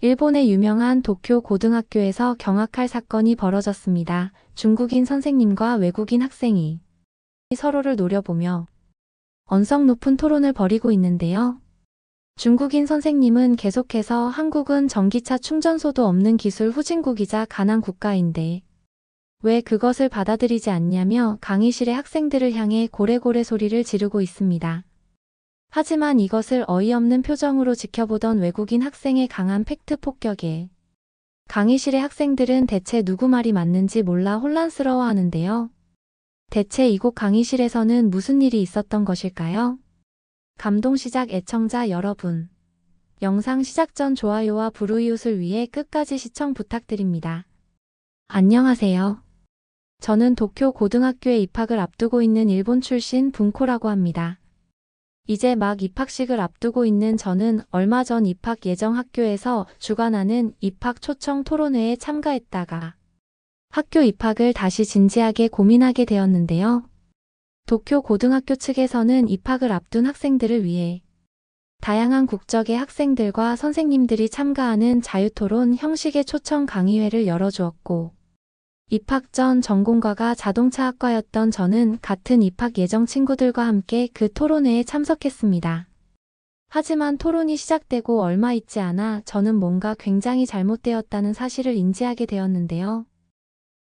일본의 유명한 도쿄 고등학교에서 경악할 사건이 벌어졌습니다. 중국인 선생님과 외국인 학생이 서로를 노려보며 언성 높은 토론을 벌이고 있는데요. 중국인 선생님은 계속해서 한국은 전기차 충전소도 없는 기술 후진국이자 가난 국가인데 왜 그것을 받아들이지 않냐며 강의실의 학생들을 향해 고래고래 소리를 지르고 있습니다. 하지만 이것을 어이없는 표정으로 지켜보던 외국인 학생의 강한 팩트 폭격에 강의실의 학생들은 대체 누구 말이 맞는지 몰라 혼란스러워하는데요. 대체 이곳 강의실에서는 무슨 일이 있었던 것일까요? 감동시작 애청자 여러분, 영상 시작 전 좋아요와 불우이웃을 위해 끝까지 시청 부탁드립니다. 안녕하세요. 저는 도쿄 고등학교에 입학을 앞두고 있는 일본 출신 분코라고 합니다. 이제 막 입학식을 앞두고 있는 저는 얼마 전 입학 예정 학교에서 주관하는 입학 초청 토론회에 참가했다가 학교 입학을 다시 진지하게 고민하게 되었는데요. 도쿄 고등학교 측에서는 입학을 앞둔 학생들을 위해 다양한 국적의 학생들과 선생님들이 참가하는 자유토론 형식의 초청 강의회를 열어주었고 입학 전 전공과가 자동차학과였던 저는 같은 입학 예정 친구들과 함께 그 토론회에 참석했습니다. 하지만 토론이 시작되고 얼마 있지 않아 저는 뭔가 굉장히 잘못되었다는 사실을 인지하게 되었는데요.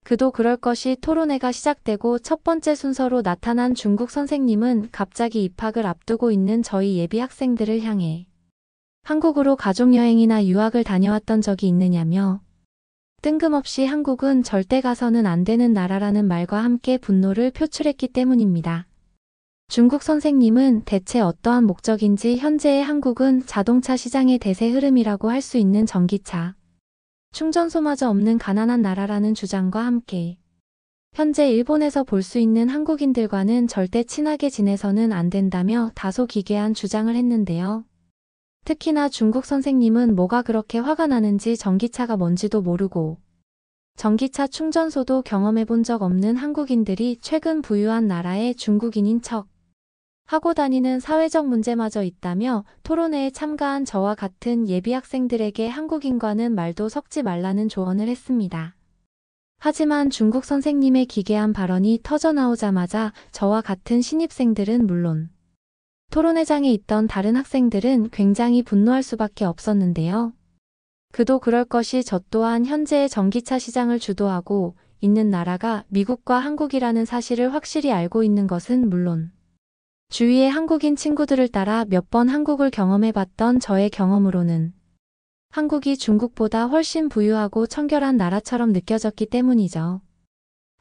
그도 그럴 것이 토론회가 시작되고 첫 번째 순서로 나타난 중국 선생님은 갑자기 입학을 앞두고 있는 저희 예비 학생들을 향해 한국으로 가족여행이나 유학을 다녀왔던 적이 있느냐며 뜬금없이 한국은 절대 가서는 안 되는 나라라는 말과 함께 분노를 표출했기 때문입니다. 중국 선생님은 대체 어떠한 목적인지 현재의 한국은 자동차 시장의 대세 흐름이라고 할 수 있는 전기차 충전소마저 없는 가난한 나라라는 주장과 함께 현재 일본에서 볼 수 있는 한국인들과는 절대 친하게 지내서는 안 된다며 다소 기괴한 주장을 했는데요. 특히나 중국 선생님은 뭐가 그렇게 화가 나는지 전기차가 뭔지도 모르고 전기차 충전소도 경험해 본 적 없는 한국인들이 최근 부유한 나라의 중국인인 척 하고 다니는 사회적 문제마저 있다며 토론회에 참가한 저와 같은 예비 학생들에게 한국인과는 말도 섞지 말라는 조언을 했습니다. 하지만 중국 선생님의 기괴한 발언이 터져나오자마자 저와 같은 신입생들은 물론 토론회장에 있던 다른 학생들은 굉장히 분노할 수밖에 없었는데요. 그도 그럴 것이 저 또한 현재의 전기차 시장을 주도하고 있는 나라가 미국과 한국이라는 사실을 확실히 알고 있는 것은 물론 주위의 한국인 친구들을 따라 몇 번 한국을 경험해봤던 저의 경험으로는 한국이 중국보다 훨씬 부유하고 청결한 나라처럼 느껴졌기 때문이죠.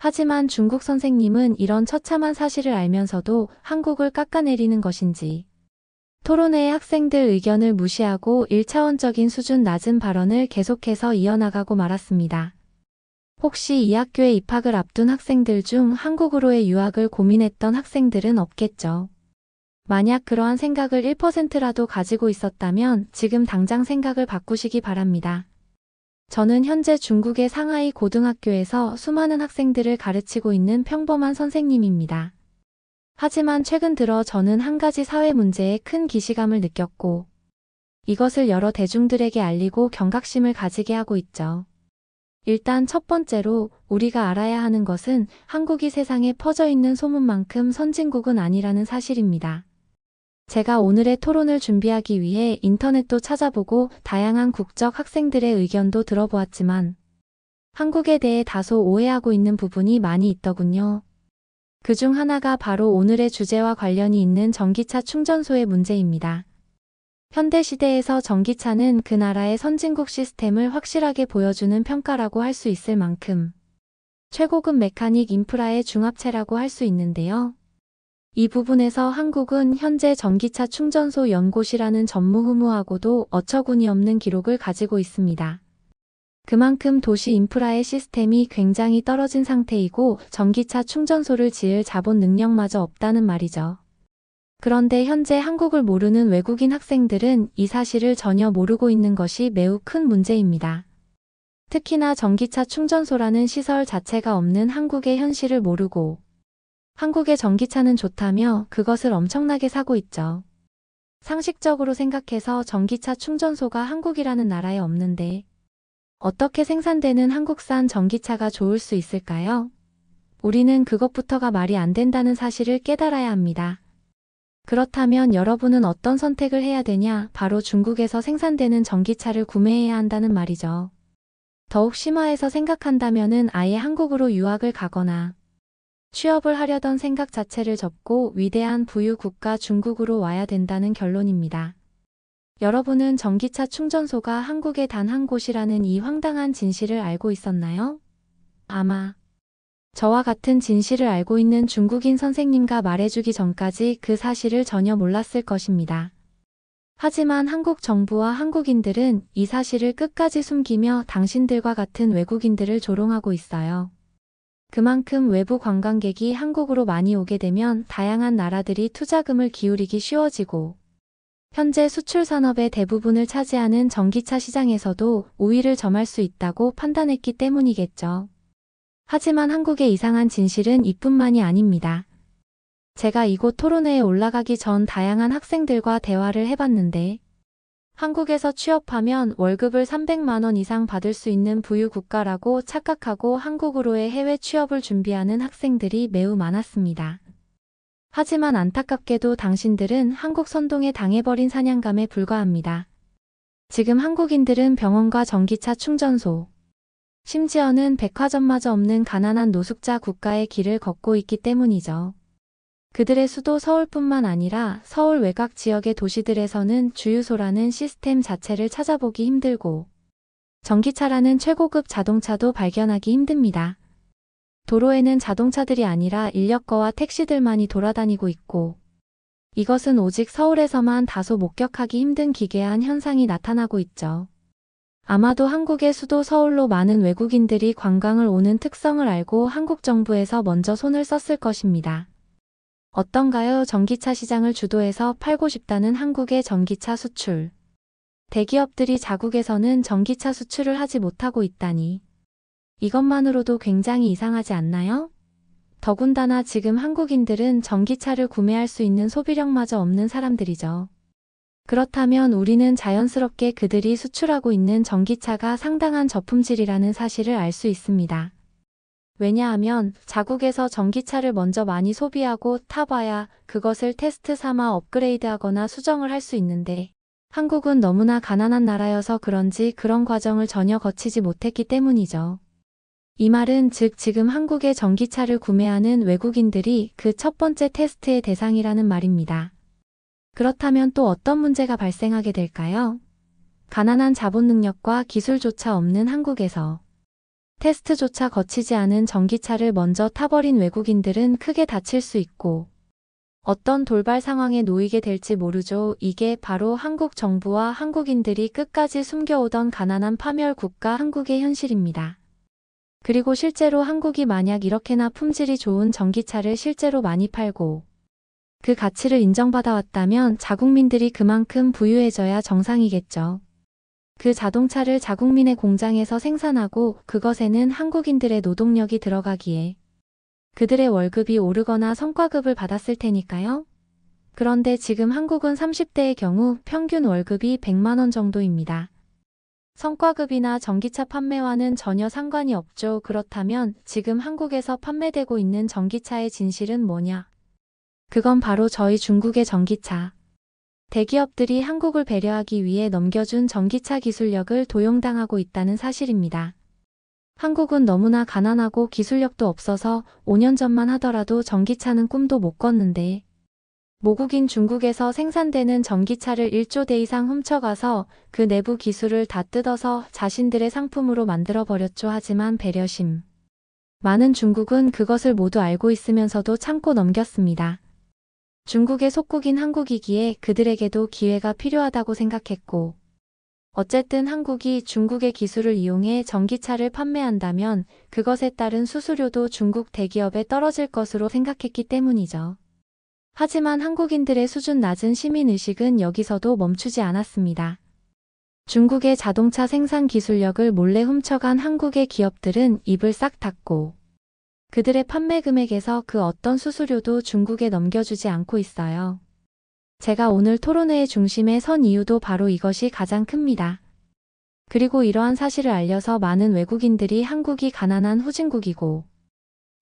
하지만 중국 선생님은 이런 처참한 사실을 알면서도 한국을 깎아내리는 것인지 토론회의 학생들 의견을 무시하고 1차원적인 수준 낮은 발언을 계속해서 이어나가고 말았습니다. 혹시 이 학교에 입학을 앞둔 학생들 중 한국으로의 유학을 고민했던 학생들은 없겠죠. 만약 그러한 생각을 1%라도 가지고 있었다면 지금 당장 생각을 바꾸시기 바랍니다. 저는 현재 중국의 상하이 고등학교에서 수많은 학생들을 가르치고 있는 평범한 선생님입니다. 하지만 최근 들어 저는 한 가지 사회 문제에 큰 기시감을 느꼈고 이것을 여러 대중들에게 알리고 경각심을 가지게 하고 있죠. 일단 첫 번째로 우리가 알아야 하는 것은 한국이 세상에 퍼져 있는 소문만큼 선진국은 아니라는 사실입니다. 제가 오늘의 토론을 준비하기 위해 인터넷도 찾아보고 다양한 국적 학생들의 의견도 들어보았지만 한국에 대해 다소 오해하고 있는 부분이 많이 있더군요. 그중 하나가 바로 오늘의 주제와 관련이 있는 전기차 충전소의 문제입니다. 현대시대에서 전기차는 그 나라의 선진국 시스템을 확실하게 보여주는 평가라고 할 수 있을 만큼 최고급 메카닉 인프라의 중합체라고 할 수 있는데요. 이 부분에서 한국은 현재 전기차 충전소 연곳이라는 전무후무하고도 어처구니 없는 기록을 가지고 있습니다. 그만큼 도시 인프라의 시스템이 굉장히 떨어진 상태이고 전기차 충전소를 지을 자본 능력마저 없다는 말이죠. 그런데 현재 한국을 모르는 외국인 학생들은 이 사실을 전혀 모르고 있는 것이 매우 큰 문제입니다. 특히나 전기차 충전소라는 시설 자체가 없는 한국의 현실을 모르고 한국의 전기차는 좋다며 그것을 엄청나게 사고 있죠. 상식적으로 생각해서 전기차 충전소가 한국이라는 나라에 없는데 어떻게 생산되는 한국산 전기차가 좋을 수 있을까요? 우리는 그것부터가 말이 안 된다는 사실을 깨달아야 합니다. 그렇다면 여러분은 어떤 선택을 해야 되냐? 바로 중국에서 생산되는 전기차를 구매해야 한다는 말이죠. 더욱 심화해서 생각한다면은 아예 한국으로 유학을 가거나 취업을 하려던 생각 자체를 접고 위대한 부유 국가 중국으로 와야 된다는 결론입니다. 여러분은 전기차 충전소가 한국에 단 한 곳이라는 이 황당한 진실을 알고 있었나요? 아마 저와 같은 진실을 알고 있는 중국인 선생님과 말해주기 전까지 그 사실을 전혀 몰랐을 것입니다. 하지만 한국 정부와 한국인들은 이 사실을 끝까지 숨기며 당신들과 같은 외국인들을 조롱하고 있어요. 그만큼 외부 관광객이 한국으로 많이 오게 되면 다양한 나라들이 투자금을 기울이기 쉬워지고 현재 수출 산업의 대부분을 차지하는 전기차 시장에서도 우위를 점할 수 있다고 판단했기 때문이겠죠. 하지만 한국의 이상한 진실은 이뿐만이 아닙니다. 제가 이곳 토론회에 올라가기 전 다양한 학생들과 대화를 해봤는데 한국에서 취업하면 월급을 300만 원 이상 받을 수 있는 부유 국가라고 착각하고 한국으로의 해외 취업을 준비하는 학생들이 매우 많았습니다. 하지만 안타깝게도 당신들은 한국 선동에 당해버린 사냥감에 불과합니다. 지금 한국인들은 병원과 전기차 충전소, 심지어는 백화점마저 없는 가난한 노숙자 국가의 길을 걷고 있기 때문이죠. 그들의 수도 서울뿐만 아니라 서울 외곽 지역의 도시들에서는 주유소라는 시스템 자체를 찾아보기 힘들고 전기차라는 최고급 자동차도 발견하기 힘듭니다. 도로에는 자동차들이 아니라 인력거와 택시들만이 돌아다니고 있고 이것은 오직 서울에서만 다소 목격하기 힘든 기괴한 현상이 나타나고 있죠. 아마도 한국의 수도 서울로 많은 외국인들이 관광을 오는 특성을 알고 한국 정부에서 먼저 손을 썼을 것입니다. 어떤가요? 전기차 시장을 주도해서 팔고 싶다는 한국의 전기차 수출. 대기업들이 자국에서는 전기차 수출을 하지 못하고 있다니. 이것만으로도 굉장히 이상하지 않나요? 더군다나 지금 한국인들은 전기차를 구매할 수 있는 소비력마저 없는 사람들이죠. 그렇다면 우리는 자연스럽게 그들이 수출하고 있는 전기차가 상당한 저품질이라는 사실을 알 수 있습니다. 왜냐하면 자국에서 전기차를 먼저 많이 소비하고 타봐야 그것을 테스트 삼아 업그레이드하거나 수정을 할 수 있는데 한국은 너무나 가난한 나라여서 그런지 그런 과정을 전혀 거치지 못했기 때문이죠. 이 말은 즉 지금 한국의 전기차를 구매하는 외국인들이 그 첫 번째 테스트의 대상이라는 말입니다. 그렇다면 또 어떤 문제가 발생하게 될까요? 가난한 자본 능력과 기술조차 없는 한국에서 테스트조차 거치지 않은 전기차를 먼저 타버린 외국인들은 크게 다칠 수 있고 어떤 돌발 상황에 놓이게 될지 모르죠. 이게 바로 한국 정부와 한국인들이 끝까지 숨겨오던 가난한 파멸 국가 한국의 현실입니다. 그리고 실제로 한국이 만약 이렇게나 품질이 좋은 전기차를 실제로 많이 팔고 그 가치를 인정받아 왔다면 자국민들이 그만큼 부유해져야 정상이겠죠. 그 자동차를 자국민의 공장에서 생산하고 그것에는 한국인들의 노동력이 들어가기에 그들의 월급이 오르거나 성과급을 받았을 테니까요. 그런데 지금 한국은 30대의 경우 평균 월급이 100만 원 정도입니다. 성과급이나 전기차 판매와는 전혀 상관이 없죠. 그렇다면 지금 한국에서 판매되고 있는 전기차의 진실은 뭐냐? 그건 바로 저희 중국의 전기차. 대기업들이 한국을 배려하기 위해 넘겨준 전기차 기술력을 도용당하고 있다는 사실입니다. 한국은 너무나 가난하고 기술력도 없어서 5년 전만 하더라도 전기차는 꿈도 못 꿨는데 모국인 중국에서 생산되는 전기차를 1조 대 이상 훔쳐가서 그 내부 기술을 다 뜯어서 자신들의 상품으로 만들어버렸죠. 하지만 배려심 많은 중국은 그것을 모두 알고 있으면서도 참고 넘겼습니다. 중국의 속국인 한국이기에 그들에게도 기회가 필요하다고 생각했고 어쨌든 한국이 중국의 기술을 이용해 전기차를 판매한다면 그것에 따른 수수료도 중국 대기업에 떨어질 것으로 생각했기 때문이죠. 하지만 한국인들의 수준 낮은 시민의식은 여기서도 멈추지 않았습니다. 중국의 자동차 생산 기술력을 몰래 훔쳐간 한국의 기업들은 입을 싹 닫고 그들의 판매 금액에서 그 어떤 수수료도 중국에 넘겨주지 않고 있어요. 제가 오늘 토론회의 중심에 선 이유도 바로 이것이 가장 큽니다. 그리고 이러한 사실을 알려서 많은 외국인들이 한국이 가난한 후진국이고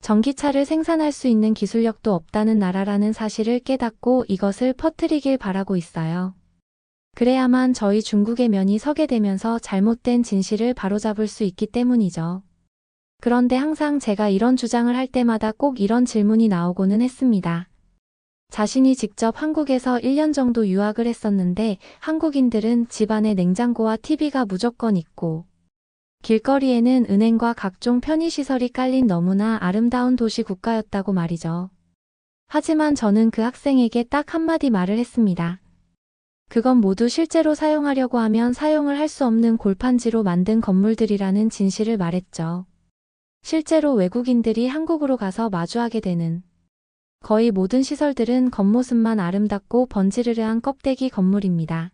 전기차를 생산할 수 있는 기술력도 없다는 나라라는 사실을 깨닫고 이것을 퍼뜨리길 바라고 있어요. 그래야만 저희 중국의 면이 서게 되면서 잘못된 진실을 바로잡을 수 있기 때문이죠. 그런데 항상 제가 이런 주장을 할 때마다 꼭 이런 질문이 나오고는 했습니다. 자신이 직접 한국에서 1년 정도 유학을 했었는데 한국인들은 집안에 냉장고와 TV가 무조건 있고 길거리에는 은행과 각종 편의시설이 깔린 너무나 아름다운 도시 국가였다고 말이죠. 하지만 저는 그 학생에게 딱 한마디 말을 했습니다. 그건 모두 실제로 사용하려고 하면 사용을 할 수 없는 골판지로 만든 건물들이라는 진실을 말했죠. 실제로 외국인들이 한국으로 가서 마주하게 되는 거의 모든 시설들은 겉모습만 아름답고 번지르르한 껍데기 건물입니다.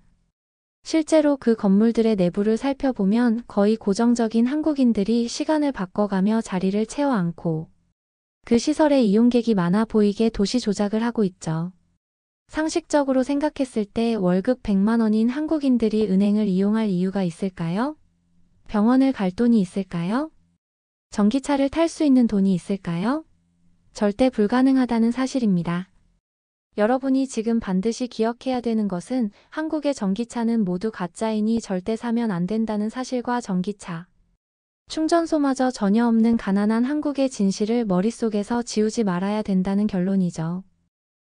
실제로 그 건물들의 내부를 살펴보면 거의 고정적인 한국인들이 시간을 바꿔가며 자리를 채워 앉고 그 시설에 이용객이 많아 보이게 도시 조작을 하고 있죠. 상식적으로 생각했을 때 월급 100만 원인 한국인들이 은행을 이용할 이유가 있을까요? 병원을 갈 돈이 있을까요? 전기차를 탈 수 있는 돈이 있을까요? 절대 불가능하다는 사실입니다. 여러분이 지금 반드시 기억해야 되는 것은 한국의 전기차는 모두 가짜이니 절대 사면 안 된다는 사실과 전기차, 충전소마저 전혀 없는 가난한 한국의 진실을 머릿속에서 지우지 말아야 된다는 결론이죠.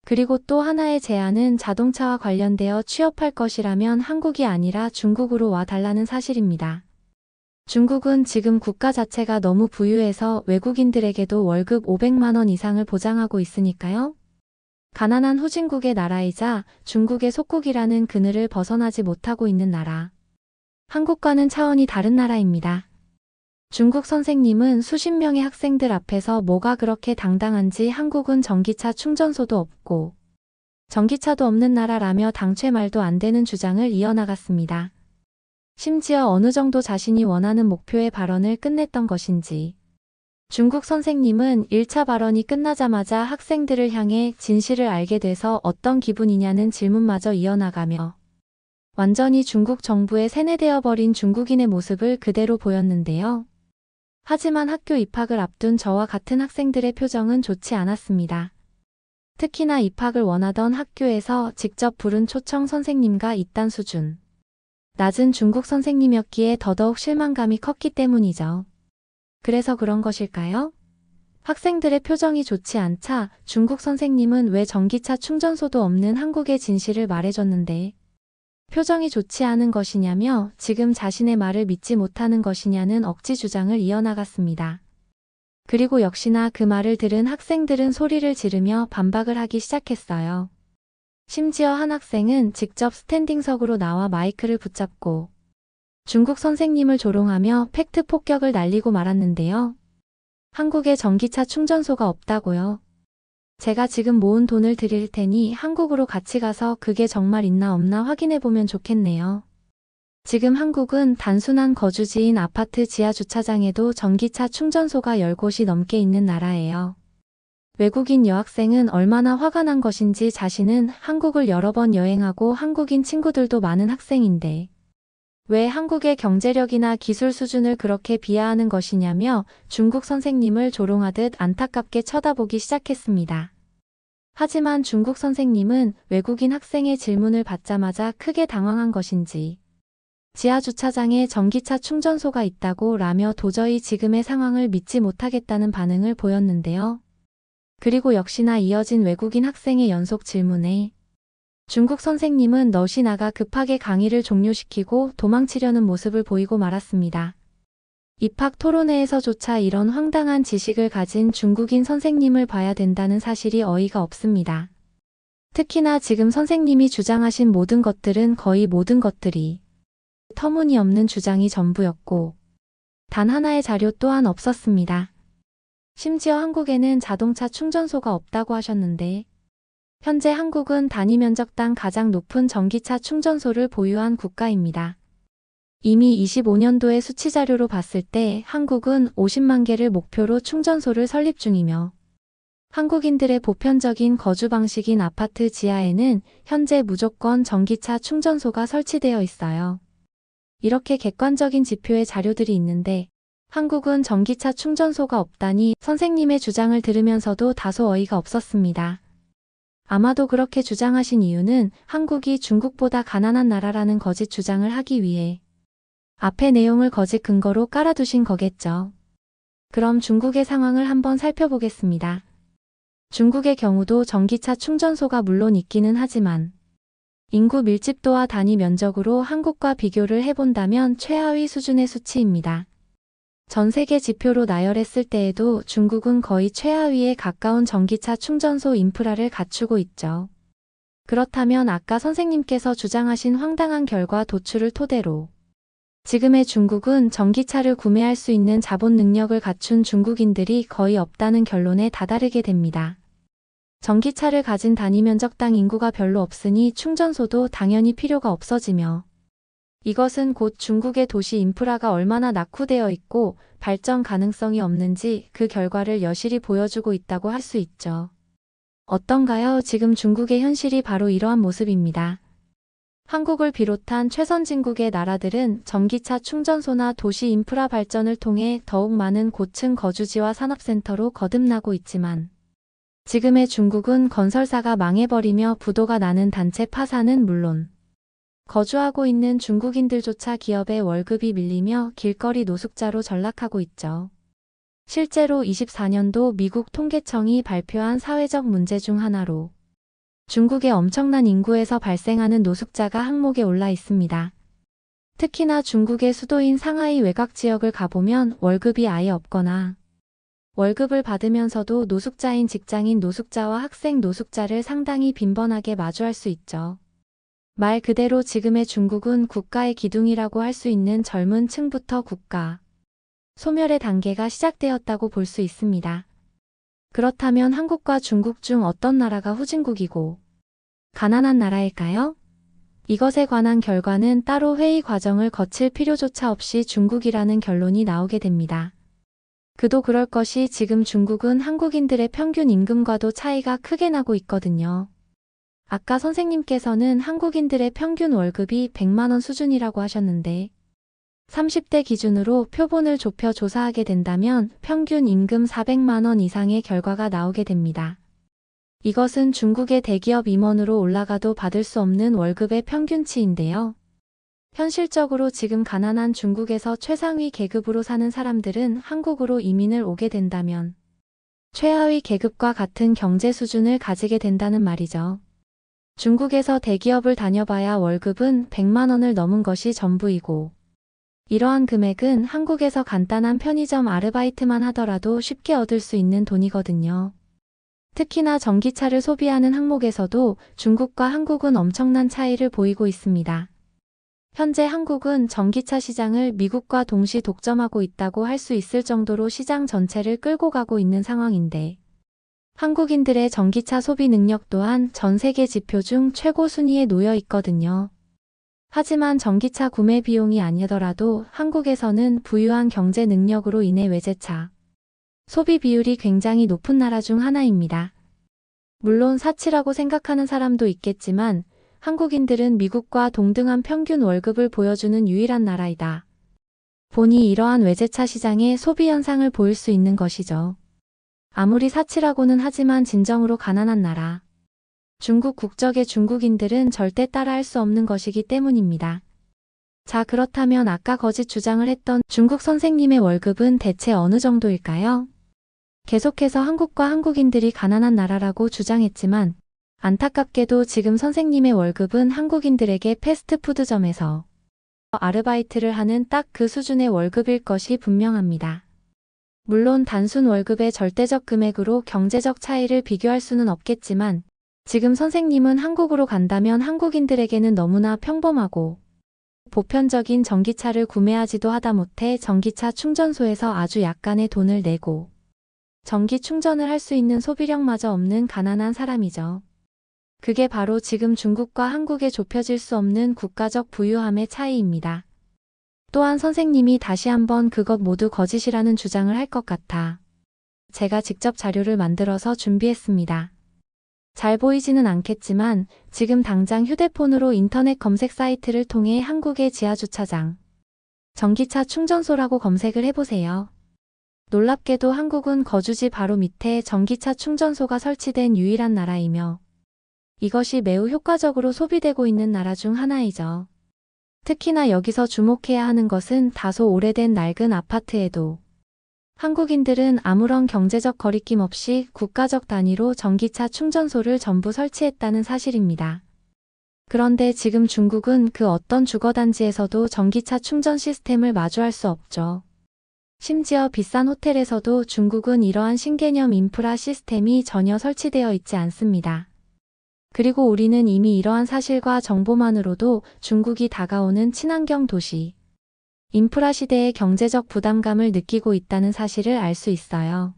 그리고 또 하나의 제안은 자동차와 관련되어 취업할 것이라면 한국이 아니라 중국으로 와 달라는 사실입니다. 중국은 지금 국가 자체가 너무 부유해서 외국인들에게도 월급 500만 원 이상을 보장하고 있으니까요. 가난한 후진국의 나라이자 중국의 속국이라는 그늘을 벗어나지 못하고 있는 나라. 한국과는 차원이 다른 나라입니다. 중국 선생님은 수십 명의 학생들 앞에서 뭐가 그렇게 당당한지 한국은 전기차 충전소도 없고 전기차도 없는 나라라며 당최 말도 안 되는 주장을 이어나갔습니다. 심지어 어느 정도 자신이 원하는 목표의 발언을 끝냈던 것인지 중국 선생님은 1차 발언이 끝나자마자 학생들을 향해 진실을 알게 돼서 어떤 기분이냐는 질문마저 이어나가며 완전히 중국 정부에 세뇌되어 버린 중국인의 모습을 그대로 보였는데요. 하지만 학교 입학을 앞둔 저와 같은 학생들의 표정은 좋지 않았습니다. 특히나 입학을 원하던 학교에서 직접 부른 초청 선생님과 이딴 수준 낮은 중국 선생님이었기에 더더욱 실망감이 컸기 때문이죠. 그래서 그런 것일까요? 학생들의 표정이 좋지 않자 중국 선생님은 왜 전기차 충전소도 없는 한국의 진실을 말해줬는데 표정이 좋지 않은 것이냐며 지금 자신의 말을 믿지 못하는 것이냐는 억지 주장을 이어나갔습니다. 그리고 역시나 그 말을 들은 학생들은 소리를 지르며 반박을 하기 시작했어요. 심지어 한 학생은 직접 스탠딩석으로 나와 마이크를 붙잡고 중국 선생님을 조롱하며 팩트 폭격을 날리고 말았는데요. 한국에 전기차 충전소가 없다고요. 제가 지금 모은 돈을 드릴 테니 한국으로 같이 가서 그게 정말 있나 없나 확인해 보면 좋겠네요. 지금 한국은 단순한 거주지인 아파트 지하 주차장에도 전기차 충전소가 10곳이 넘게 있는 나라예요. 외국인 여학생은 얼마나 화가 난 것인지 자신은 한국을 여러 번 여행하고 한국인 친구들도 많은 학생인데 왜 한국의 경제력이나 기술 수준을 그렇게 비하하는 것이냐며 중국 선생님을 조롱하듯 안타깝게 쳐다보기 시작했습니다. 하지만 중국 선생님은 외국인 학생의 질문을 받자마자 크게 당황한 것인지 지하 주차장에 전기차 충전소가 있다고 라며 도저히 지금의 상황을 믿지 못하겠다는 반응을 보였는데요. 그리고 역시나 이어진 외국인 학생의 연속 질문에 중국 선생님은 넋이 나가 급하게 강의를 종료시키고 도망치려는 모습을 보이고 말았습니다. 입학 토론회에서조차 이런 황당한 지식을 가진 중국인 선생님을 봐야 된다는 사실이 어이가 없습니다. 특히나 지금 선생님이 주장하신 모든 것들은 거의 모든 것들이 터무니없는 주장이 전부였고 단 하나의 자료 또한 없었습니다. 심지어 한국에는 자동차 충전소가 없다고 하셨는데 현재 한국은 단위 면적당 가장 높은 전기차 충전소를 보유한 국가입니다. 이미 25년도의 수치 자료로 봤을 때 한국은 50만 개를 목표로 충전소를 설립 중이며 한국인들의 보편적인 거주 방식인 아파트 지하에는 현재 무조건 전기차 충전소가 설치되어 있어요. 이렇게 객관적인 지표의 자료들이 있는데 한국은 전기차 충전소가 없다니 선생님의 주장을 들으면서도 다소 어이가 없었습니다. 아마도 그렇게 주장하신 이유는 한국이 중국보다 가난한 나라라는 거짓 주장을 하기 위해 앞의 내용을 거짓 근거로 깔아두신 거겠죠. 그럼 중국의 상황을 한번 살펴보겠습니다. 중국의 경우도 전기차 충전소가 물론 있기는 하지만 인구 밀집도와 단위 면적으로 한국과 비교를 해본다면 최하위 수준의 수치입니다. 전 세계 지표로 나열했을 때에도 중국은 거의 최하위에 가까운 전기차 충전소 인프라를 갖추고 있죠. 그렇다면 아까 선생님께서 주장하신 황당한 결과 도출을 토대로 지금의 중국은 전기차를 구매할 수 있는 자본 능력을 갖춘 중국인들이 거의 없다는 결론에 다다르게 됩니다. 전기차를 가진 단위 면적당 인구가 별로 없으니 충전소도 당연히 필요가 없어지며 이것은 곧 중국의 도시 인프라가 얼마나 낙후되어 있고 발전 가능성이 없는지 그 결과를 여실히 보여주고 있다고 할 수 있죠. 어떤가요? 지금 중국의 현실이 바로 이러한 모습입니다. 한국을 비롯한 최선진국의 나라들은 전기차 충전소나 도시 인프라 발전을 통해 더욱 많은 고층 거주지와 산업센터로 거듭나고 있지만 지금의 중국은 건설사가 망해버리며 부도가 나는 단체 파산은 물론 거주하고 있는 중국인들조차 기업의 월급이 밀리며 길거리 노숙자로 전락하고 있죠. 실제로 24년도 미국 통계청이 발표한 사회적 문제 중 하나로 중국의 엄청난 인구에서 발생하는 노숙자가 항목에 올라 있습니다. 특히나 중국의 수도인 상하이 외곽 지역을 가보면 월급이 아예 없거나 월급을 받으면서도 노숙자인 직장인 노숙자와 학생 노숙자를 상당히 빈번하게 마주할 수 있죠. 말 그대로 지금의 중국은 국가의 기둥이라고 할 수 있는 젊은 층부터 국가 소멸의 단계가 시작되었다고 볼 수 있습니다. 그렇다면 한국과 중국 중 어떤 나라가 후진국이고 가난한 나라일까요? 이것에 관한 결과는 따로 회의 과정을 거칠 필요조차 없이 중국이라는 결론이 나오게 됩니다. 그도 그럴 것이 지금 중국은 한국인들의 평균 임금과도 차이가 크게 나고 있거든요. 아까 선생님께서는 한국인들의 평균 월급이 100만 원 수준이라고 하셨는데 30대 기준으로 표본을 좁혀 조사하게 된다면 평균 임금 400만 원 이상의 결과가 나오게 됩니다. 이것은 중국의 대기업 임원으로 올라가도 받을 수 없는 월급의 평균치인데요. 현실적으로 지금 가난한 중국에서 최상위 계급으로 사는 사람들은 한국으로 이민을 오게 된다면 최하위 계급과 같은 경제 수준을 가지게 된다는 말이죠. 중국에서 대기업을 다녀봐야 월급은 100만 원을 넘은 것이 전부이고 이러한 금액은 한국에서 간단한 편의점 아르바이트만 하더라도 쉽게 얻을 수 있는 돈이거든요. 특히나 전기차를 소비하는 항목에서도 중국과 한국은 엄청난 차이를 보이고 있습니다. 현재 한국은 전기차 시장을 미국과 동시 독점하고 있다고 할 수 있을 정도로 시장 전체를 끌고 가고 있는 상황인데 한국인들의 전기차 소비 능력 또한 전 세계 지표 중 최고 순위에 놓여 있거든요. 하지만 전기차 구매 비용이 아니더라도 한국에서는 부유한 경제 능력으로 인해 외제차 소비 비율이 굉장히 높은 나라 중 하나입니다. 물론 사치라고 생각하는 사람도 있겠지만 한국인들은 미국과 동등한 평균 월급을 보여주는 유일한 나라이다 보니 이러한 외제차 시장의 소비 현상을 보일 수 있는 것이죠. 아무리 사치라고는 하지만 진정으로 가난한 나라. 중국 국적의 중국인들은 절대 따라할 수 없는 것이기 때문입니다. 자, 그렇다면 아까 거짓 주장을 했던 중국 선생님의 월급은 대체 어느 정도일까요? 계속해서 한국과 한국인들이 가난한 나라라고 주장했지만 안타깝게도 지금 선생님의 월급은 한국인들에게 패스트푸드점에서 아르바이트를 하는 딱 그 수준의 월급일 것이 분명합니다. 물론 단순 월급의 절대적 금액으로 경제적 차이를 비교할 수는 없겠지만 지금 선생님은 한국으로 간다면 한국인들에게는 너무나 평범하고 보편적인 전기차를 구매하지도 하다못해 전기차 충전소에서 아주 약간의 돈을 내고 전기 충전을 할 수 있는 소비력마저 없는 가난한 사람이죠. 그게 바로 지금 중국과 한국에 좁혀질 수 없는 국가적 부유함의 차이입니다. 또한 선생님이 다시 한번 그것 모두 거짓이라는 주장을 할 것 같아 제가 직접 자료를 만들어서 준비했습니다. 잘 보이지는 않겠지만 지금 당장 휴대폰으로 인터넷 검색 사이트를 통해 한국의 지하주차장, 전기차 충전소라고 검색을 해보세요. 놀랍게도 한국은 거주지 바로 밑에 전기차 충전소가 설치된 유일한 나라이며 이것이 매우 효과적으로 소비되고 있는 나라 중 하나이죠. 특히나 여기서 주목해야 하는 것은 다소 오래된 낡은 아파트에도 한국인들은 아무런 경제적 거리낌 없이 국가적 단위로 전기차 충전소를 전부 설치했다는 사실입니다. 그런데 지금 중국은 그 어떤 주거단지에서도 전기차 충전 시스템을 마주할 수 없죠. 심지어 비싼 호텔에서도 중국은 이러한 신개념 인프라 시스템이 전혀 설치되어 있지 않습니다. 그리고 우리는 이미 이러한 사실과 정보만으로도 중국이 다가오는 친환경 도시, 인프라 시대의 경제적 부담감을 느끼고 있다는 사실을 알 수 있어요.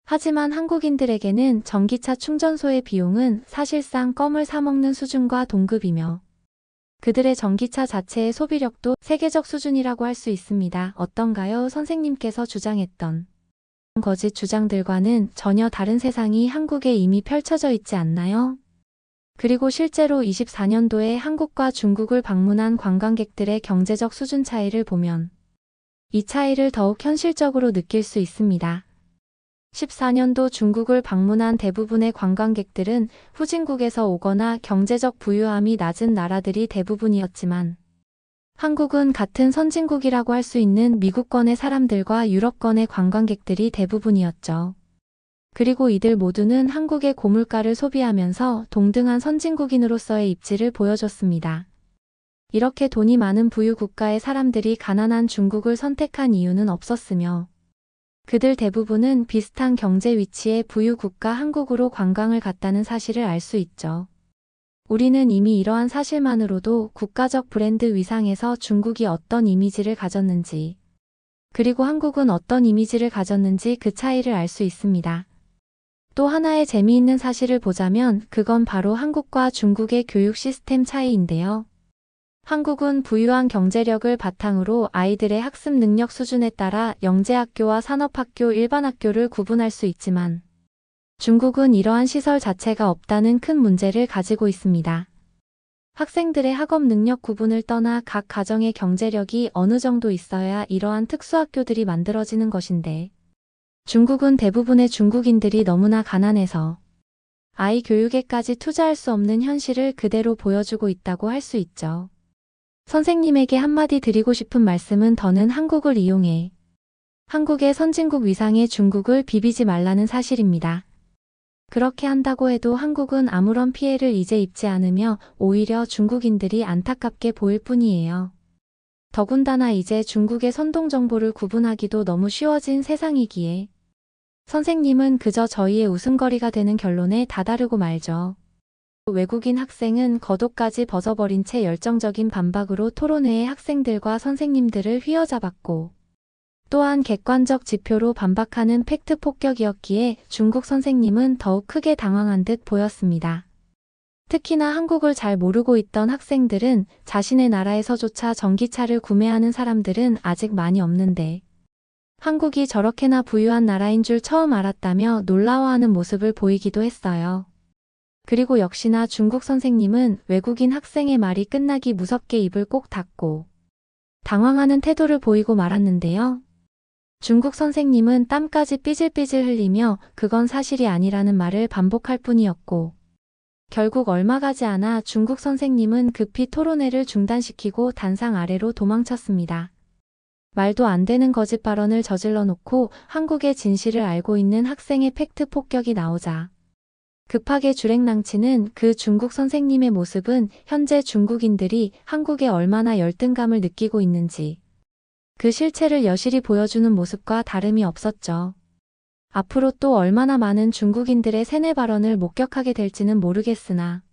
하지만 한국인들에게는 전기차 충전소의 비용은 사실상 껌을 사먹는 수준과 동급이며 그들의 전기차 자체의 소비력도 세계적 수준이라고 할 수 있습니다. 어떤가요? 선생님께서 주장했던 거짓 주장들과는 전혀 다른 세상이 한국에 이미 펼쳐져 있지 않나요? 그리고 실제로 24년도에 한국과 중국을 방문한 관광객들의 경제적 수준 차이를 보면 이 차이를 더욱 현실적으로 느낄 수 있습니다. 14년도 중국을 방문한 대부분의 관광객들은 후진국에서 오거나 경제적 부유함이 낮은 나라들이 대부분이었지만 한국은 같은 선진국이라고 할 수 있는 미국권의 사람들과 유럽권의 관광객들이 대부분이었죠. 그리고 이들 모두는 한국의 고물가를 소비하면서 동등한 선진국인으로서의 입지를 보여줬습니다. 이렇게 돈이 많은 부유 국가의 사람들이 가난한 중국을 선택한 이유는 없었으며 그들 대부분은 비슷한 경제 위치의 부유 국가 한국으로 관광을 갔다는 사실을 알 수 있죠. 우리는 이미 이러한 사실만으로도 국가적 브랜드 위상에서 중국이 어떤 이미지를 가졌는지, 그리고 한국은 어떤 이미지를 가졌는지 그 차이를 알 수 있습니다. 또 하나의 재미있는 사실을 보자면 그건 바로 한국과 중국의 교육 시스템 차이인데요. 한국은 부유한 경제력을 바탕으로 아이들의 학습 능력 수준에 따라 영재학교와 산업학교, 일반학교를 구분할 수 있지만 중국은 이러한 시설 자체가 없다는 큰 문제를 가지고 있습니다. 학생들의 학업 능력 구분을 떠나 각 가정의 경제력이 어느 정도 있어야 이러한 특수학교들이 만들어지는 것인데 중국은 대부분의 중국인들이 너무나 가난해서 아이 교육에까지 투자할 수 없는 현실을 그대로 보여주고 있다고 할 수 있죠. 선생님에게 한마디 드리고 싶은 말씀은 더는 한국을 이용해 한국의 선진국 위상에 중국을 비비지 말라는 사실입니다. 그렇게 한다고 해도 한국은 아무런 피해를 이제 입지 않으며 오히려 중국인들이 안타깝게 보일 뿐이에요. 더군다나 이제 중국의 선동 정보를 구분하기도 너무 쉬워진 세상이기에 선생님은 그저 저희의 웃음거리가 되는 결론에 다다르고 말죠. 외국인 학생은 겉옷까지 벗어버린 채 열정적인 반박으로 토론회의 학생들과 선생님들을 휘어잡았고 또한 객관적 지표로 반박하는 팩트 폭격이었기에 중국 선생님은 더욱 크게 당황한 듯 보였습니다. 특히나 한국을 잘 모르고 있던 학생들은 자신의 나라에서조차 전기차를 구매하는 사람들은 아직 많이 없는데 한국이 저렇게나 부유한 나라인 줄 처음 알았다며 놀라워하는 모습을 보이기도 했어요. 그리고 역시나 중국 선생님은 외국인 학생의 말이 끝나기 무섭게 입을 꼭 닫고 당황하는 태도를 보이고 말았는데요. 중국 선생님은 땀까지 삐질삐질 흘리며 그건 사실이 아니라는 말을 반복할 뿐이었고 결국 얼마 가지 않아 중국 선생님은 급히 토론회를 중단시키고 단상 아래로 도망쳤습니다. 말도 안 되는 거짓 발언을 저질러 놓고 한국의 진실을 알고 있는 학생의 팩트 폭격이 나오자 급하게 주랭랑치는 그 중국 선생님의 모습은 현재 중국인들이 한국에 얼마나 열등감을 느끼고 있는지 그 실체를 여실히 보여주는 모습과 다름이 없었죠. 앞으로 또 얼마나 많은 중국인들의 세뇌 발언을 목격하게 될지는 모르겠으나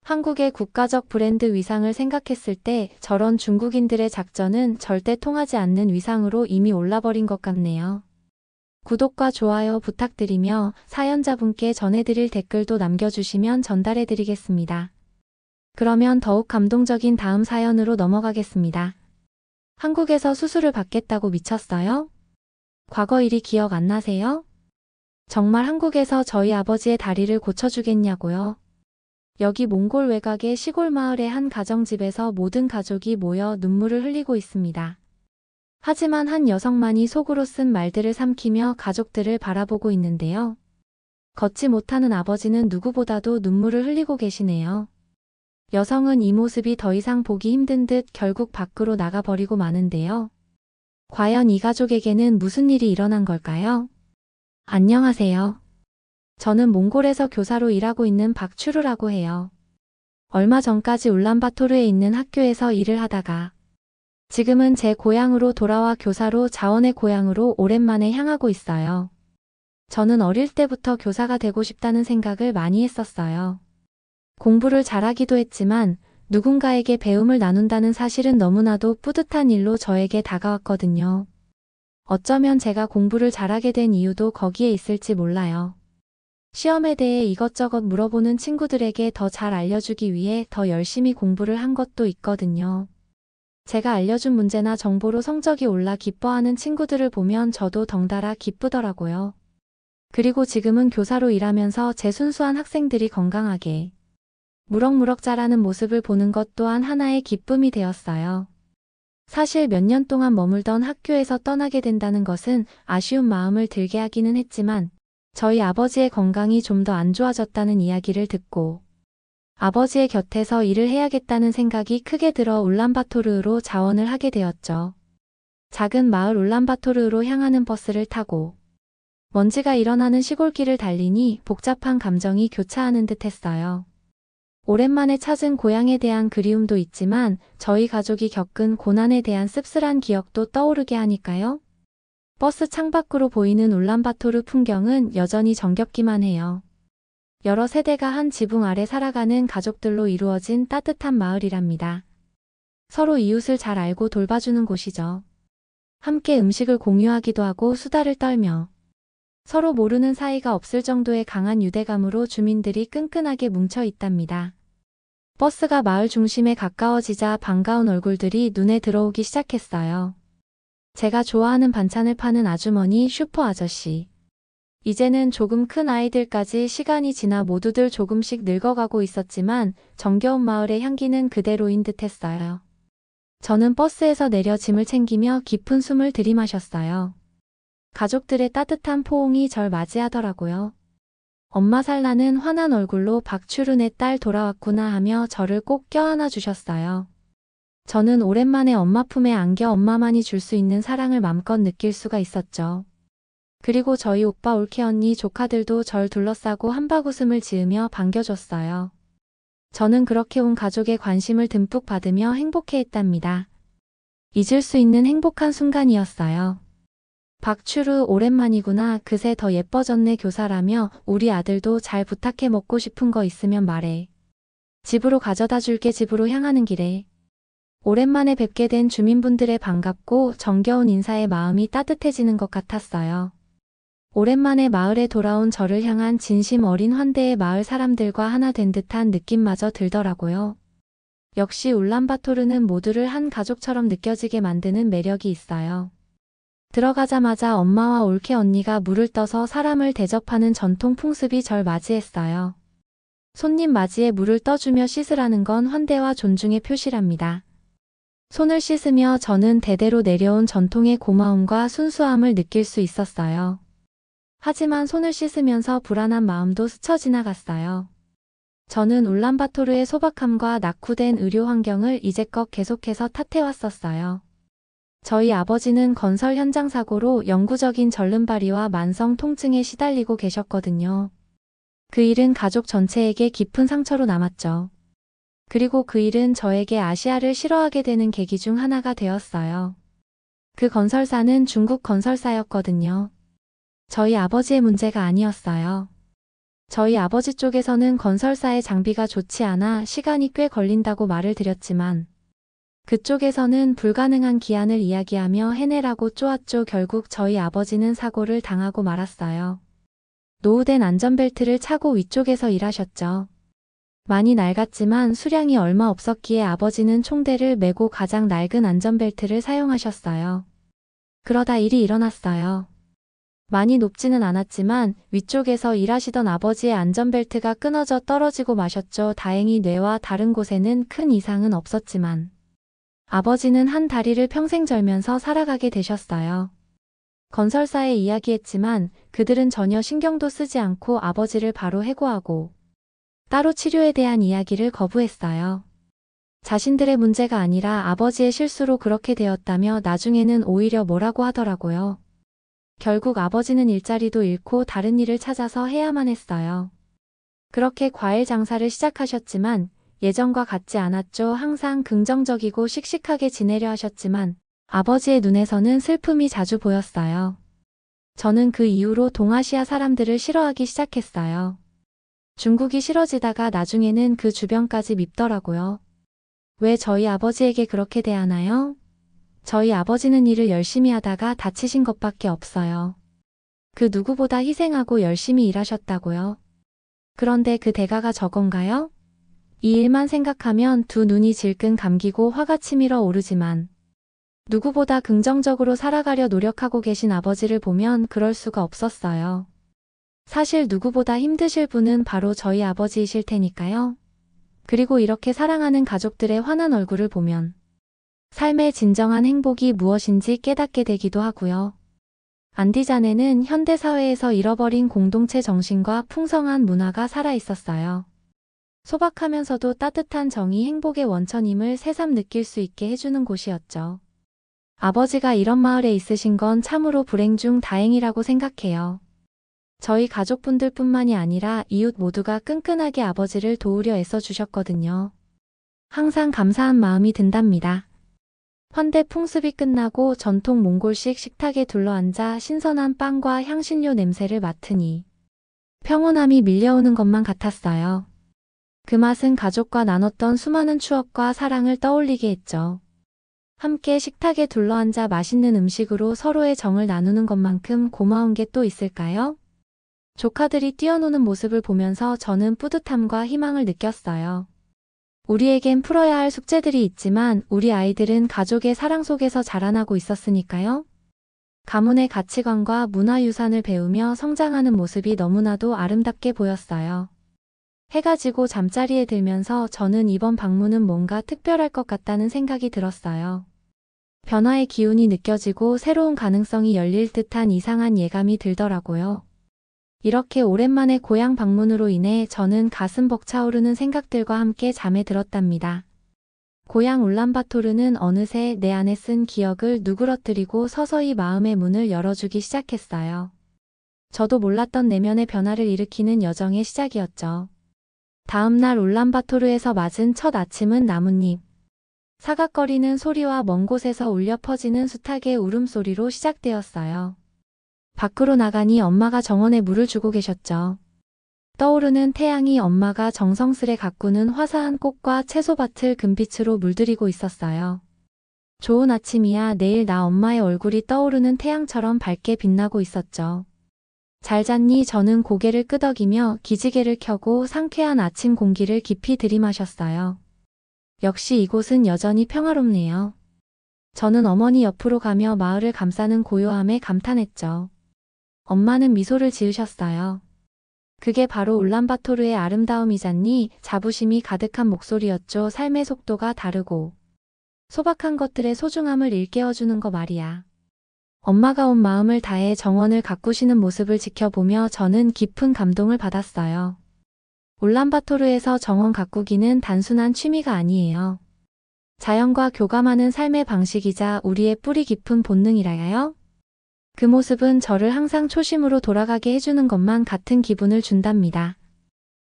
한국의 국가적 브랜드 위상을 생각했을 때 저런 중국인들의 작전은 절대 통하지 않는 위상으로 이미 올라버린 것 같네요. 구독과 좋아요 부탁드리며 사연자분께 전해드릴 댓글도 남겨주시면 전달해드리겠습니다. 그러면 더욱 감동적인 다음 사연으로 넘어가겠습니다. 한국에서 수술을 받겠다고 미쳤어요? 과거 일이 기억 안 나세요? 정말 한국에서 저희 아버지의 다리를 고쳐주겠냐고요? 여기 몽골 외곽의 시골 마을의 한 가정집에서 모든 가족이 모여 눈물을 흘리고 있습니다. 하지만 한 여성만이 속으로 쓴 말들을 삼키며 가족들을 바라보고 있는데요. 걷지 못하는 아버지는 누구보다도 눈물을 흘리고 계시네요. 여성은 이 모습이 더 이상 보기 힘든 듯 결국 밖으로 나가버리고 마는데요. 과연 이 가족에게는 무슨 일이 일어난 걸까요? 안녕하세요. 저는 몽골에서 교사로 일하고 있는 박추르라고 해요. 얼마 전까지 울란바토르에 있는 학교에서 일을 하다가 지금은 제 고향으로 돌아와 교사로 자원의 고향으로 오랜만에 향하고 있어요. 저는 어릴 때부터 교사가 되고 싶다는 생각을 많이 했었어요. 공부를 잘하기도 했지만 누군가에게 배움을 나눈다는 사실은 너무나도 뿌듯한 일로 저에게 다가왔거든요. 어쩌면 제가 공부를 잘하게 된 이유도 거기에 있을지 몰라요. 시험에 대해 이것저것 물어보는 친구들에게 더 잘 알려주기 위해 더 열심히 공부를 한 것도 있거든요. 제가 알려준 문제나 정보로 성적이 올라 기뻐하는 친구들을 보면 저도 덩달아 기쁘더라고요. 그리고 지금은 교사로 일하면서 제 순수한 학생들이 건강하게 무럭무럭 자라는 모습을 보는 것 또한 하나의 기쁨이 되었어요. 사실 몇 년 동안 머물던 학교에서 떠나게 된다는 것은 아쉬운 마음을 들게 하기는 했지만 저희 아버지의 건강이 좀 더 안 좋아졌다는 이야기를 듣고 아버지의 곁에서 일을 해야겠다는 생각이 크게 들어 울란바토르로 자원을 하게 되었죠. 작은 마을 울란바토르로 향하는 버스를 타고 먼지가 일어나는 시골길을 달리니 복잡한 감정이 교차하는 듯 했어요. 오랜만에 찾은 고향에 대한 그리움도 있지만 저희 가족이 겪은 고난에 대한 씁쓸한 기억도 떠오르게 하니까요. 버스 창밖으로 보이는 울란바토르 풍경은 여전히 정겹기만 해요. 여러 세대가 한 지붕 아래 살아가는 가족들로 이루어진 따뜻한 마을이랍니다. 서로 이웃을 잘 알고 돌봐주는 곳이죠. 함께 음식을 공유하기도 하고 수다를 떨며 서로 모르는 사이가 없을 정도의 강한 유대감으로 주민들이 끈끈하게 뭉쳐 있답니다. 버스가 마을 중심에 가까워지자 반가운 얼굴들이 눈에 들어오기 시작했어요. 제가 좋아하는 반찬을 파는 아주머니, 슈퍼 아저씨. 이제는 조금 큰 아이들까지 시간이 지나 모두들 조금씩 늙어가고 있었지만 정겨운 마을의 향기는 그대로인 듯 했어요. 저는 버스에서 내려 짐을 챙기며 깊은 숨을 들이마셨어요. 가족들의 따뜻한 포옹이 절 맞이하더라고요. 엄마 살라는 환한 얼굴로 박추르 내 딸 돌아왔구나 하며 저를 꼭 껴안아 주셨어요. 저는 오랜만에 엄마 품에 안겨 엄마만이 줄 수 있는 사랑을 맘껏 느낄 수가 있었죠. 그리고 저희 오빠 올케 언니 조카들도 절 둘러싸고 한바구음을 지으며 반겨줬어요. 저는 그렇게 온 가족의 관심을 듬뿍 받으며 행복해했답니다. 잊을 수 있는 행복한 순간이었어요. 박추르 오랜만이구나. 그새 더 예뻐졌네. 교사라며 우리 아들도 잘 부탁해. 먹고 싶은 거 있으면 말해. 집으로 가져다 줄게. 집으로 향하는 길에 오랜만에 뵙게 된 주민분들의 반갑고 정겨운 인사에 마음이 따뜻해지는 것 같았어요. 오랜만에 마을에 돌아온 저를 향한 진심 어린 환대에 마을 사람들과 하나 된 듯한 느낌마저 들더라고요. 역시 울란바토르는 모두를 한 가족처럼 느껴지게 만드는 매력이 있어요. 들어가자마자 엄마와 올케 언니가 물을 떠서 사람을 대접하는 전통 풍습이 절 맞이했어요. 손님 맞이에 물을 떠주며 씻으라는 건 환대와 존중의 표시랍니다. 손을 씻으며 저는 대대로 내려온 전통의 고마움과 순수함을 느낄 수 있었어요. 하지만 손을 씻으면서 불안한 마음도 스쳐 지나갔어요. 저는 울란바토르의 소박함과 낙후된 의료 환경을 이제껏 계속해서 탓해왔었어요. 저희 아버지는 건설 현장 사고로 영구적인 절름발이와 만성 통증에 시달리고 계셨거든요. 그 일은 가족 전체에게 깊은 상처로 남았죠. 그리고 그 일은 저에게 아시아를 싫어하게 되는 계기 중 하나가 되었어요. 그 건설사는 중국 건설사였거든요. 저희 아버지의 문제가 아니었어요. 저희 아버지 쪽에서는 건설사의 장비가 좋지 않아 시간이 꽤 걸린다고 말을 드렸지만 그쪽에서는 불가능한 기한을 이야기하며 해내라고 쪼았죠. 결국 저희 아버지는 사고를 당하고 말았어요. 노후된 안전벨트를 차고 위쪽에서 일하셨죠. 많이 낡았지만 수량이 얼마 없었기에 아버지는 총대를 메고 가장 낡은 안전벨트를 사용하셨어요. 그러다 일이 일어났어요. 많이 높지는 않았지만 위쪽에서 일하시던 아버지의 안전벨트가 끊어져 떨어지고 마셨죠. 다행히 뇌와 다른 곳에는 큰 이상은 없었지만 아버지는 한 다리를 평생 절면서 살아가게 되셨어요. 건설사에 이야기했지만 그들은 전혀 신경도 쓰지 않고 아버지를 바로 해고하고 따로 치료에 대한 이야기를 거부했어요. 자신들의 문제가 아니라 아버지의 실수로 그렇게 되었다며 나중에는 오히려 뭐라고 하더라고요. 결국 아버지는 일자리도 잃고 다른 일을 찾아서 해야만 했어요. 그렇게 과일 장사를 시작하셨지만 예전과 같지 않았죠. 항상 긍정적이고 씩씩하게 지내려 하셨지만 아버지의 눈에서는 슬픔이 자주 보였어요. 저는 그 이후로 동아시아 사람들을 싫어하기 시작했어요. 중국이 싫어지다가 나중에는 그 주변까지 밉더라고요. 왜 저희 아버지에게 그렇게 대하나요? 저희 아버지는 일을 열심히 하다가 다치신 것밖에 없어요. 그 누구보다 희생하고 열심히 일하셨다고요. 그런데 그 대가가 저건가요? 이 일만 생각하면 두 눈이 질끈 감기고 화가 치밀어 오르지만 누구보다 긍정적으로 살아가려 노력하고 계신 아버지를 보면 그럴 수가 없었어요. 사실 누구보다 힘드실 분은 바로 저희 아버지이실 테니까요. 그리고 이렇게 사랑하는 가족들의 환한 얼굴을 보면 삶의 진정한 행복이 무엇인지 깨닫게 되기도 하고요. 안디잔에는 현대사회에서 잃어버린 공동체 정신과 풍성한 문화가 살아있었어요. 소박하면서도 따뜻한 정이 행복의 원천임을 새삼 느낄 수 있게 해주는 곳이었죠. 아버지가 이런 마을에 있으신 건 참으로 불행 중 다행이라고 생각해요. 저희 가족분들뿐만이 아니라 이웃 모두가 끈끈하게 아버지를 도우려 애써주셨거든요. 항상 감사한 마음이 든답니다. 환대 풍습이 끝나고 전통 몽골식 식탁에 둘러앉아 신선한 빵과 향신료 냄새를 맡으니 평온함이 밀려오는 것만 같았어요. 그 맛은 가족과 나눴던 수많은 추억과 사랑을 떠올리게 했죠. 함께 식탁에 둘러앉아 맛있는 음식으로 서로의 정을 나누는 것만큼 고마운 게 또 있을까요? 조카들이 뛰어노는 모습을 보면서 저는 뿌듯함과 희망을 느꼈어요. 우리에겐 풀어야 할 숙제들이 있지만 우리 아이들은 가족의 사랑 속에서 자라나고 있었으니까요. 가문의 가치관과 문화유산을 배우며 성장하는 모습이 너무나도 아름답게 보였어요. 해가 지고 잠자리에 들면서 저는 이번 방문은 뭔가 특별할 것 같다는 생각이 들었어요. 변화의 기운이 느껴지고 새로운 가능성이 열릴 듯한 이상한 예감이 들더라고요. 이렇게 오랜만에 고향 방문으로 인해 저는 가슴 벅차오르는 생각들과 함께 잠에 들었답니다. 고향 울란바토르는 어느새 내 안에 쓴 기억을 누그러뜨리고 서서히 마음의 문을 열어주기 시작했어요. 저도 몰랐던 내면의 변화를 일으키는 여정의 시작이었죠. 다음 날 울란바토르에서 맞은 첫 아침은 나뭇잎, 사각거리는 소리와 먼 곳에서 울려 퍼지는 수탉의 울음소리로 시작되었어요. 밖으로 나가니 엄마가 정원에 물을 주고 계셨죠. 떠오르는 태양이 엄마가 정성스레 가꾸는 화사한 꽃과 채소밭을 금빛으로 물들이고 있었어요. 좋은 아침이야. 내일 나 엄마의 얼굴이 떠오르는 태양처럼 밝게 빛나고 있었죠. 잘 잤니? 저는 고개를 끄덕이며 기지개를 켜고 상쾌한 아침 공기를 깊이 들이마셨어요. 역시 이곳은 여전히 평화롭네요. 저는 어머니 옆으로 가며 마을을 감싸는 고요함에 감탄했죠. 엄마는 미소를 지으셨어요. 그게 바로 울란바토르의 아름다움이잖니. 자부심이 가득한 목소리였죠. 삶의 속도가 다르고 소박한 것들의 소중함을 일깨워주는 거 말이야. 엄마가 온 마음을 다해 정원을 가꾸시는 모습을 지켜보며 저는 깊은 감동을 받았어요. 울란바토르에서 정원 가꾸기는 단순한 취미가 아니에요. 자연과 교감하는 삶의 방식이자 우리의 뿌리 깊은 본능이라요. 그 모습은 저를 항상 초심으로 돌아가게 해주는 것만 같은 기분을 준답니다.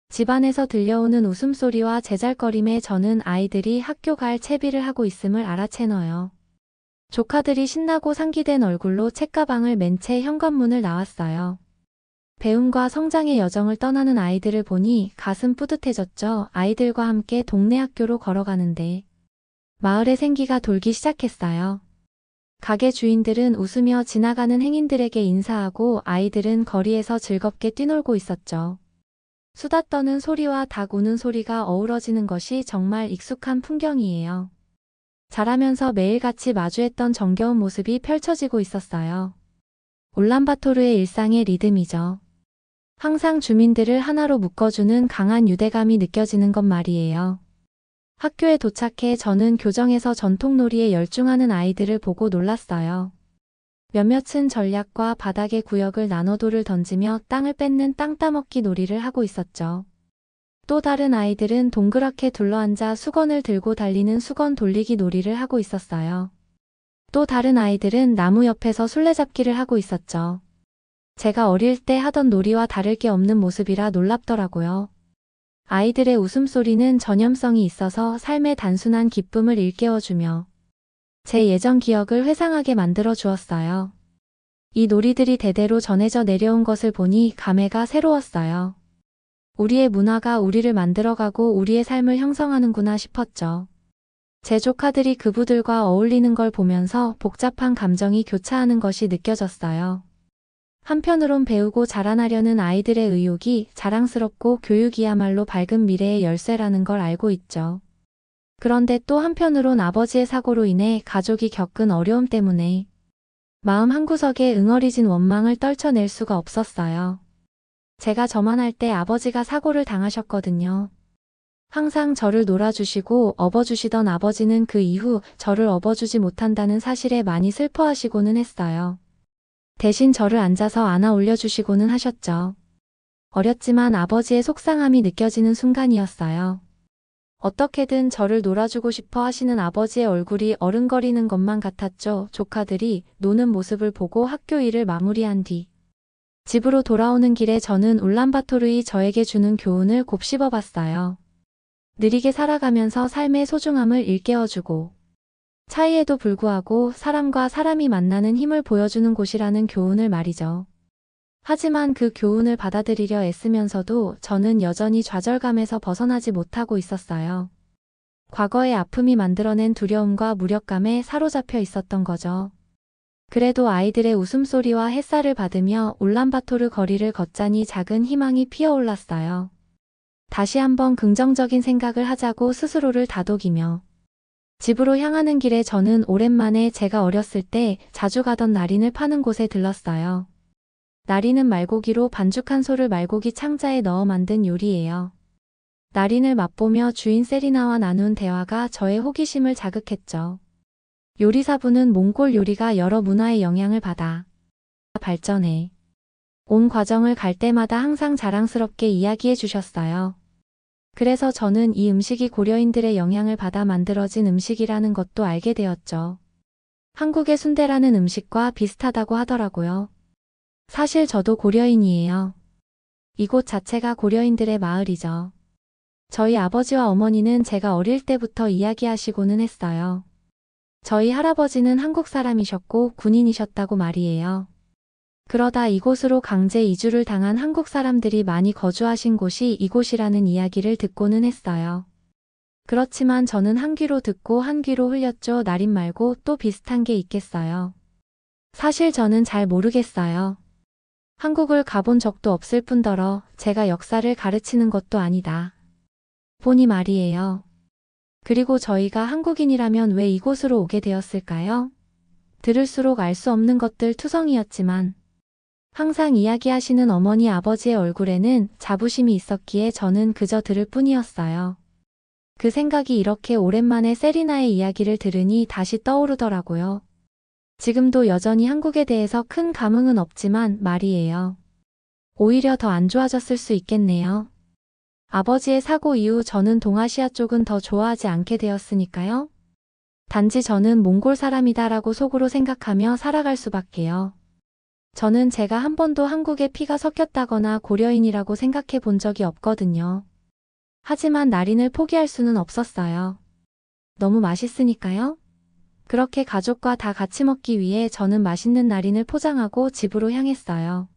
집안에서 들려오는 웃음소리와 제잘거림에 저는 아이들이 학교 갈 채비를 하고 있음을 알아채너요. 조카들이 신나고 상기된 얼굴로 책가방을 맨 채 현관문을 나왔어요. 배움과 성장의 여정을 떠나는 아이들을 보니 가슴 뿌듯해졌죠. 아이들과 함께 동네 학교로 걸어가는데 마을의 생기가 돌기 시작했어요. 가게 주인들은 웃으며 지나가는 행인들에게 인사하고 아이들은 거리에서 즐겁게 뛰놀고 있었죠. 수다 떠는 소리와 닭 우는 소리가 어우러지는 것이 정말 익숙한 풍경이에요. 자라면서 매일같이 마주했던 정겨운 모습이 펼쳐지고 있었어요. 울란바토르의 일상의 리듬이죠. 항상 주민들을 하나로 묶어주는 강한 유대감이 느껴지는 것 말이에요. 학교에 도착해 저는 교정에서 전통놀이에 열중하는 아이들을 보고 놀랐어요. 몇몇은 전략과 바닥의 구역을 나눠 돌을 던지며 땅을 뺏는 땅 따먹기 놀이를 하고 있었죠. 또 다른 아이들은 동그랗게 둘러앉아 수건을 들고 달리는 수건 돌리기 놀이를 하고 있었어요. 또 다른 아이들은 나무 옆에서 술래잡기를 하고 있었죠. 제가 어릴 때 하던 놀이와 다를 게 없는 모습이라 놀랍더라고요. 아이들의 웃음소리는 전염성이 있어서 삶의 단순한 기쁨을 일깨워주며 제 예전 기억을 회상하게 만들어 주었어요. 이 놀이들이 대대로 전해져 내려온 것을 보니 감회가 새로웠어요. 우리의 문화가 우리를 만들어가고 우리의 삶을 형성하는구나 싶었죠. 제 조카들이 그부들과 어울리는 걸 보면서 복잡한 감정이 교차하는 것이 느껴졌어요. 한편으론 배우고 자라나려는 아이들의 의욕이 자랑스럽고 교육이야말로 밝은 미래의 열쇠라는 걸 알고 있죠. 그런데 또 한편으론 아버지의 사고로 인해 가족이 겪은 어려움 때문에 마음 한구석에 응어리진 원망을 떨쳐낼 수가 없었어요. 제가 저만할 때 아버지가 사고를 당하셨거든요. 항상 저를 놀아주시고 업어주시던 아버지는 그 이후 저를 업어주지 못한다는 사실에 많이 슬퍼하시고는 했어요. 대신 저를 앉아서 안아 올려주시고는 하셨죠. 어렸지만 아버지의 속상함이 느껴지는 순간이었어요. 어떻게든 저를 놀아주고 싶어 하시는 아버지의 얼굴이 어른거리는 것만 같았죠. 조카들이 노는 모습을 보고 학교 일을 마무리한 뒤 집으로 돌아오는 길에 저는 울란바토르이 저에게 주는 교훈을 곱씹어 봤어요. 느리게 살아가면서 삶의 소중함을 일깨워주고 차이에도 불구하고 사람과 사람이 만나는 힘을 보여주는 곳이라는 교훈을 말이죠. 하지만 그 교훈을 받아들이려 애쓰면서도 저는 여전히 좌절감에서 벗어나지 못하고 있었어요. 과거의 아픔이 만들어낸 두려움과 무력감에 사로잡혀 있었던 거죠. 그래도 아이들의 웃음소리와 햇살을 받으며 울란바토르 거리를 걷자니 작은 희망이 피어올랐어요. 다시 한번 긍정적인 생각을 하자고 스스로를 다독이며 집으로 향하는 길에 저는 오랜만에 제가 어렸을 때 자주 가던 나린을 파는 곳에 들렀어요. 나린은 말고기로 반죽한 소를 말고기 창자에 넣어 만든 요리예요. 나린을 맛보며 주인 세리나와 나눈 대화가 저의 호기심을 자극했죠. 요리사부는 몽골 요리가 여러 문화의 영향을 받아 발전해 온 과정을 갈 때마다 항상 자랑스럽게 이야기해 주셨어요. 그래서 저는 이 음식이 고려인들의 영향을 받아 만들어진 음식이라는 것도 알게 되었죠. 한국의 순대라는 음식과 비슷하다고 하더라고요. 사실 저도 고려인이에요. 이곳 자체가 고려인들의 마을이죠. 저희 아버지와 어머니는 제가 어릴 때부터 이야기하시고는 했어요. 저희 할아버지는 한국 사람이셨고 군인이셨다고 말이에요. 그러다 이곳으로 강제 이주를 당한 한국 사람들이 많이 거주하신 곳이 이곳이라는 이야기를 듣고는 했어요. 그렇지만 저는 한 귀로 듣고 한 귀로 흘렸죠. 나린 말고 또 비슷한 게 있겠어요. 사실 저는 잘 모르겠어요. 한국을 가본 적도 없을 뿐더러 제가 역사를 가르치는 것도 아니다 보니 말이에요. 그리고 저희가 한국인이라면 왜 이곳으로 오게 되었을까요? 들을수록 알 수 없는 것들 투성이었지만 항상 이야기하시는 어머니 아버지의 얼굴에는 자부심이 있었기에 저는 그저 들을 뿐이었어요. 그 생각이 이렇게 오랜만에 세리나의 이야기를 들으니 다시 떠오르더라고요. 지금도 여전히 한국에 대해서 큰 감흥은 없지만 말이에요. 오히려 더 안 좋아졌을 수 있겠네요. 아버지의 사고 이후 저는 동아시아 쪽은 더 좋아하지 않게 되었으니까요. 단지 저는 몽골 사람이다라고 속으로 생각하며 살아갈 수밖에요. 저는 제가 한 번도 한국에 피가 섞였다거나 고려인이라고 생각해 본 적이 없거든요. 하지만 나린을 포기할 수는 없었어요. 너무 맛있으니까요. 그렇게 가족과 다 같이 먹기 위해 저는 맛있는 나린을 포장하고 집으로 향했어요.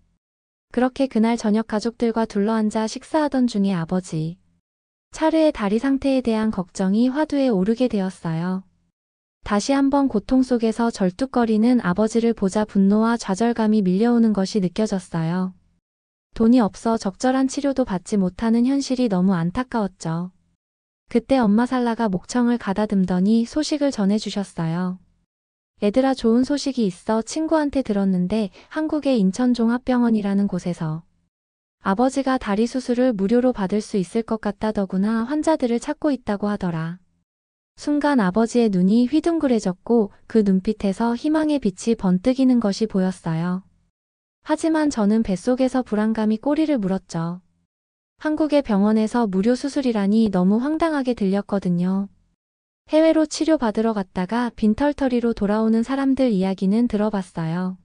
그렇게 그날 저녁 가족들과 둘러앉아 식사하던 중에 아버지 차르의 다리 상태에 대한 걱정이 화두에 오르게 되었어요. 다시 한번 고통 속에서 절뚝거리는 아버지를 보자 분노와 좌절감이 밀려오는 것이 느껴졌어요. 돈이 없어 적절한 치료도 받지 못하는 현실이 너무 안타까웠죠. 그때 엄마 살라가 목청을 가다듬더니 소식을 전해주셨어요. 얘들아, 좋은 소식이 있어. 친구한테 들었는데 한국의 인천종합병원이라는 곳에서 아버지가 다리 수술을 무료로 받을 수 있을 것 같다더구나. 환자들을 찾고 있다고 하더라. 순간 아버지의 눈이 휘둥그레졌고 그 눈빛에서 희망의 빛이 번뜩이는 것이 보였어요. 하지만 저는 뱃속에서 불안감이 꼬리를 물었죠. 한국의 병원에서 무료 수술이라니 너무 황당하게 들렸거든요. 해외로 치료받으러 갔다가 빈털터리로 돌아오는 사람들 이야기는 들어봤어요.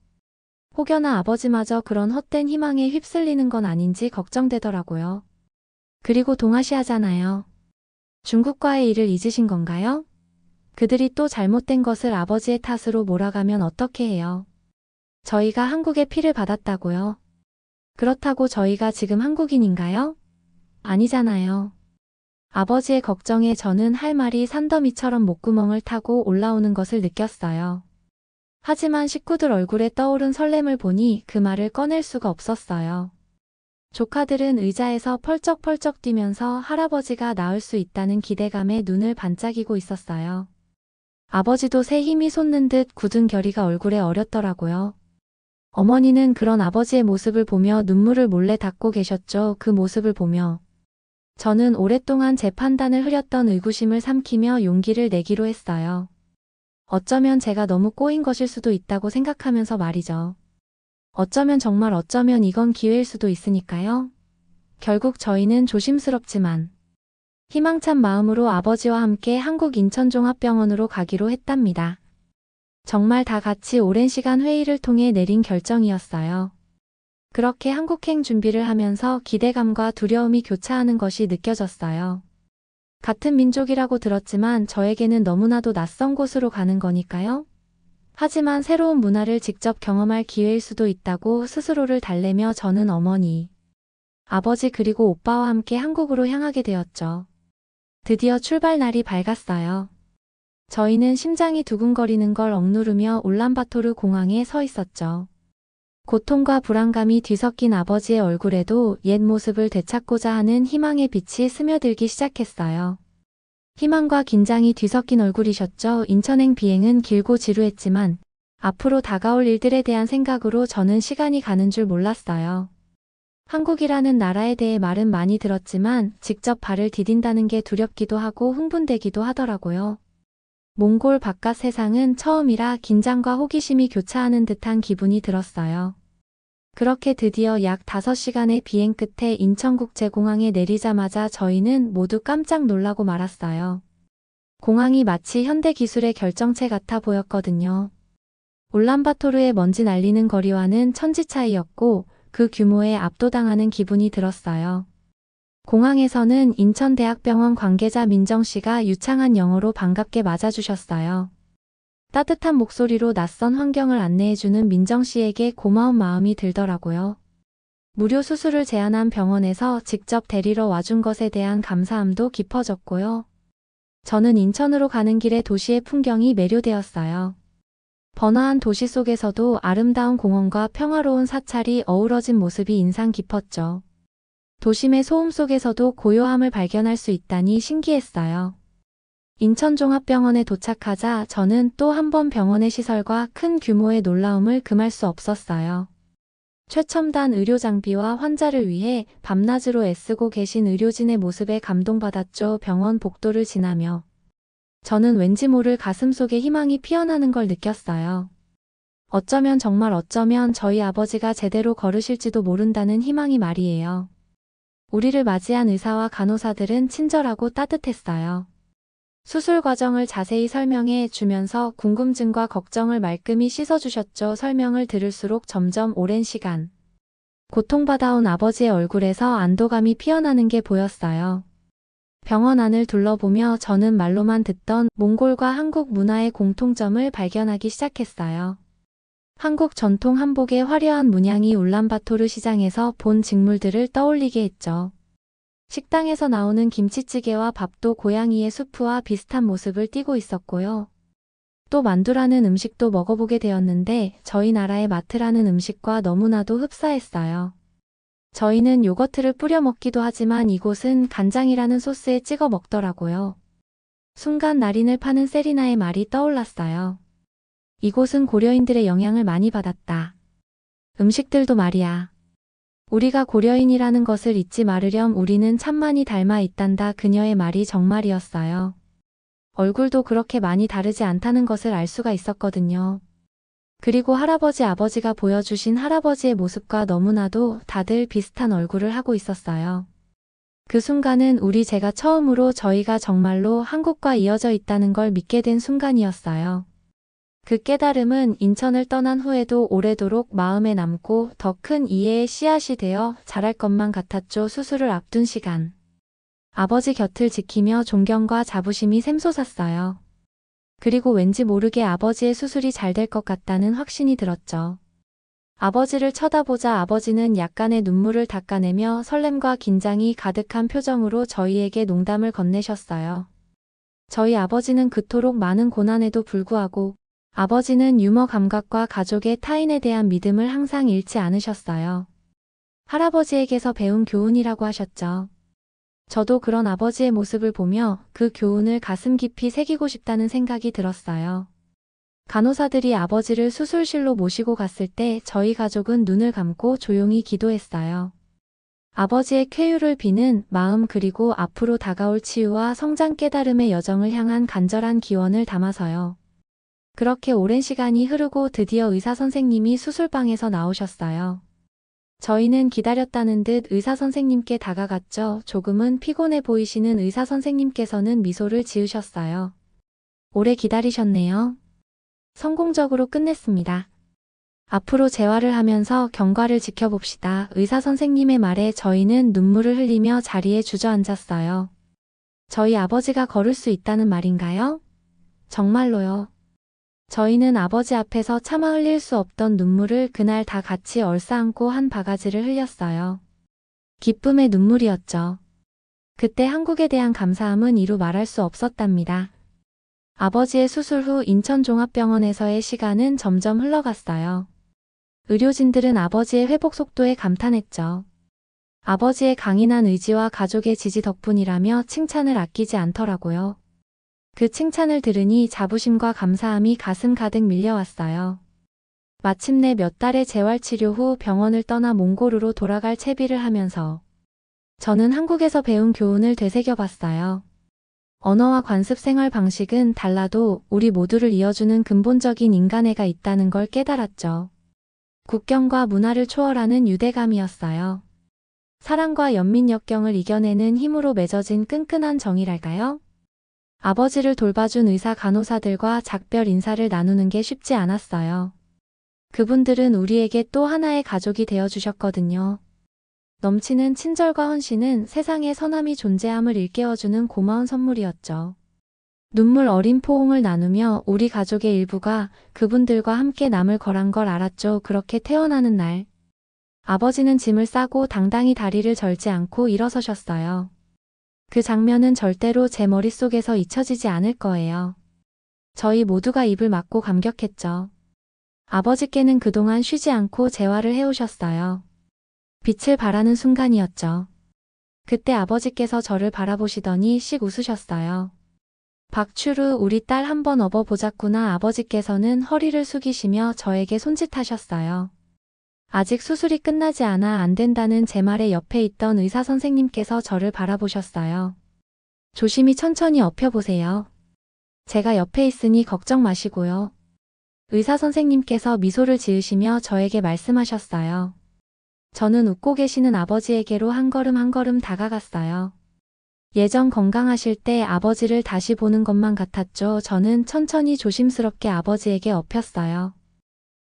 혹여나 아버지마저 그런 헛된 희망에 휩쓸리는 건 아닌지 걱정되더라고요. 그리고 동아시아잖아요. 중국과의 일을 잊으신 건가요? 그들이 또 잘못된 것을 아버지의 탓으로 몰아가면 어떻게 해요? 저희가 한국의 피를 받았다고요? 그렇다고 저희가 지금 한국인인가요? 아니잖아요. 아버지의 걱정에 저는 할 말이 산더미처럼 목구멍을 타고 올라오는 것을 느꼈어요. 하지만 식구들 얼굴에 떠오른 설렘을 보니 그 말을 꺼낼 수가 없었어요. 조카들은 의자에서 펄쩍펄쩍 뛰면서 할아버지가 나을 수 있다는 기대감에 눈을 반짝이고 있었어요. 아버지도 새 힘이 솟는 듯 굳은 결의가 얼굴에 어렸더라고요. 어머니는 그런 아버지의 모습을 보며 눈물을 몰래 닦고 계셨죠. 그 모습을 보며 저는 오랫동안 제 판단을 흐렸던 의구심을 삼키며 용기를 내기로 했어요. 어쩌면 제가 너무 꼬인 것일 수도 있다고 생각하면서 말이죠. 정말 어쩌면 이건 기회일 수도 있으니까요. 결국 저희는 조심스럽지만 희망찬 마음으로 아버지와 함께 한국 인천종합병원으로 가기로 했답니다. 정말 다 같이 오랜 시간 회의를 통해 내린 결정이었어요. 그렇게 한국행 준비를 하면서 기대감과 두려움이 교차하는 것이 느껴졌어요. 같은 민족이라고 들었지만 저에게는 너무나도 낯선 곳으로 가는 거니까요. 하지만 새로운 문화를 직접 경험할 기회일 수도 있다고 스스로를 달래며 저는 어머니, 아버지 그리고 오빠와 함께 한국으로 향하게 되었죠. 드디어 출발 날이 밝았어요. 저희는 심장이 두근거리는 걸 억누르며 울란바토르 공항에 서 있었죠. 고통과 불안감이 뒤섞인 아버지의 얼굴에도 옛 모습을 되찾고자 하는 희망의 빛이 스며들기 시작했어요. 희망과 긴장이 뒤섞인 얼굴이셨죠. 인천행 비행은 길고 지루했지만 앞으로 다가올 일들에 대한 생각으로 저는 시간이 가는 줄 몰랐어요. 한국이라는 나라에 대해 말은 많이 들었지만 직접 발을 디딘다는 게 두렵기도 하고 흥분되기도 하더라고요. 몽골 바깥 세상은 처음이라 긴장과 호기심이 교차하는 듯한 기분이 들었어요. 그렇게 드디어 약 5시간의 비행 끝에 인천국제공항에 내리자마자 저희는 모두 깜짝 놀라고 말았어요. 공항이 마치 현대기술의 결정체 같아 보였거든요. 울란바토르의 먼지 날리는 거리와는 천지 차이였고 그 규모에 압도당하는 기분이 들었어요. 공항에서는 인천대학병원 관계자 민정씨가 유창한 영어로 반갑게 맞아주셨어요. 따뜻한 목소리로 낯선 환경을 안내해주는 민정씨에게 고마운 마음이 들더라고요. 무료 수술을 제안한 병원에서 직접 데리러 와준 것에 대한 감사함도 깊어졌고요. 저는 인천으로 가는 길에 도시의 풍경이 매료되었어요. 번화한 도시 속에서도 아름다운 공원과 평화로운 사찰이 어우러진 모습이 인상 깊었죠. 도심의 소음 속에서도 고요함을 발견할 수 있다니 신기했어요. 인천종합병원에 도착하자 저는 또 한 번 병원의 시설과 큰 규모의 놀라움을 금할 수 없었어요. 최첨단 의료 장비와 환자를 위해 밤낮으로 애쓰고 계신 의료진의 모습에 감동받았죠. 병원 복도를 지나며 저는 왠지 모를 가슴속에 희망이 피어나는 걸 느꼈어요. 정말 어쩌면 저희 아버지가 제대로 걸으실지도 모른다는 희망이 말이에요. 우리를 맞이한 의사와 간호사들은 친절하고 따뜻했어요. 수술 과정을 자세히 설명해 주면서 궁금증과 걱정을 말끔히 씻어주셨죠. 설명을 들을수록 점점 오랜 시간 고통받아온 아버지의 얼굴에서 안도감이 피어나는 게 보였어요. 병원 안을 둘러보며 저는 말로만 듣던 몽골과 한국 문화의 공통점을 발견하기 시작했어요. 한국 전통 한복의 화려한 문양이 울란바토르 시장에서 본 직물들을 떠올리게 했죠. 식당에서 나오는 김치찌개와 밥도 고양이의 수프와 비슷한 모습을 띠고 있었고요. 또 만두라는 음식도 먹어보게 되었는데 저희 나라의 마트라는 음식과 너무나도 흡사했어요. 저희는 요거트를 뿌려 먹기도 하지만 이곳은 간장이라는 소스에 찍어 먹더라고요. 순간 나린을 파는 세리나의 말이 떠올랐어요. 이곳은 고려인들의 영향을 많이 받았다. 음식들도 말이야. 우리가 고려인이라는 것을 잊지 말으렴 우리는 참 많이 닮아 있단다. 그녀의 말이 정말이었어요. 얼굴도 그렇게 많이 다르지 않다는 것을 알 수가 있었거든요. 그리고 할아버지 아버지가 보여주신 할아버지의 모습과 너무나도 다들 비슷한 얼굴을 하고 있었어요. 그 순간은 제가 처음으로 저희가 정말로 한국과 이어져 있다는 걸 믿게 된 순간이었어요. 그 깨달음은 인천을 떠난 후에도 오래도록 마음에 남고 더 큰 이해의 씨앗이 되어 자랄 것만 같았죠. 수술을 앞둔 시간. 아버지 곁을 지키며 존경과 자부심이 샘솟았어요. 그리고 왠지 모르게 아버지의 수술이 잘 될 것 같다는 확신이 들었죠. 아버지를 쳐다보자 아버지는 약간의 눈물을 닦아내며 설렘과 긴장이 가득한 표정으로 저희에게 농담을 건네셨어요. 저희 아버지는 그토록 많은 고난에도 불구하고 아버지는 유머 감각과 가족의 타인에 대한 믿음을 항상 잃지 않으셨어요. 할아버지에게서 배운 교훈이라고 하셨죠. 저도 그런 아버지의 모습을 보며 그 교훈을 가슴 깊이 새기고 싶다는 생각이 들었어요. 간호사들이 아버지를 수술실로 모시고 갔을 때 저희 가족은 눈을 감고 조용히 기도했어요. 아버지의 쾌유를 비는 마음 그리고 앞으로 다가올 치유와 성장 깨달음의 여정을 향한 간절한 기원을 담아서요. 그렇게 오랜 시간이 흐르고 드디어 의사 선생님이 수술방에서 나오셨어요. 저희는 기다렸다는 듯 의사 선생님께 다가갔죠. 조금은 피곤해 보이시는 의사 선생님께서는 미소를 지으셨어요. 오래 기다리셨네요. 성공적으로 끝냈습니다. 앞으로 재활을 하면서 경과를 지켜봅시다. 의사 선생님의 말에 저희는 눈물을 흘리며 자리에 주저앉았어요. 저희 아버지가 걸을 수 있다는 말인가요? 정말로요. 저희는 아버지 앞에서 차마 흘릴 수 없던 눈물을 그날 다 같이 얼싸안고 한 바가지를 흘렸어요. 기쁨의 눈물이었죠. 그때 한국에 대한 감사함은 이루 말할 수 없었답니다. 아버지의 수술 후 인천종합병원에서의 시간은 점점 흘러갔어요. 의료진들은 아버지의 회복 속도에 감탄했죠. 아버지의 강인한 의지와 가족의 지지 덕분이라며 칭찬을 아끼지 않더라고요. 그 칭찬을 들으니 자부심과 감사함이 가슴 가득 밀려왔어요. 마침내 몇 달의 재활치료 후 병원을 떠나 몽골으로 돌아갈 채비를 하면서 저는 한국에서 배운 교훈을 되새겨봤어요. 언어와 관습 생활 방식은 달라도 우리 모두를 이어주는 근본적인 인간애가 있다는 걸 깨달았죠. 국경과 문화를 초월하는 유대감이었어요. 사랑과 연민 역경을 이겨내는 힘으로 맺어진 끈끈한 정이랄까요? 아버지를 돌봐준 의사 간호사들과 작별 인사를 나누는 게 쉽지 않았어요. 그분들은 우리에게 또 하나의 가족이 되어주셨거든요. 넘치는 친절과 헌신은 세상에 선함이 존재함을 일깨워주는 고마운 선물이었죠. 눈물 어린 포옹을 나누며 우리 가족의 일부가 그분들과 함께 남을 거란 걸 알았죠. 그렇게 태어나는 날, 아버지는 짐을 싸고 당당히 다리를 절지 않고 일어서셨어요. 그 장면은 절대로 제 머릿속에서 잊혀지지 않을 거예요. 저희 모두가 입을 막고 감격했죠. 아버지께는 그동안 쉬지 않고 재활을 해오셨어요. 빛을 발하는 순간이었죠. 그때 아버지께서 저를 바라보시더니 씩 웃으셨어요. 박추루 우리 딸 한번 업어보자꾸나. 아버지께서는 허리를 숙이시며 저에게 손짓하셨어요. 아직 수술이 끝나지 않아 안 된다는 제 말에 옆에 있던 의사 선생님께서 저를 바라보셨어요. 조심히 천천히 엎혀보세요. 제가 옆에 있으니 걱정 마시고요. 의사 선생님께서 미소를 지으시며 저에게 말씀하셨어요. 저는 웃고 계시는 아버지에게로 한 걸음 한 걸음 다가갔어요. 예전 건강하실 때 아버지를 다시 보는 것만 같았죠. 저는 천천히 조심스럽게 아버지에게 엎였어요.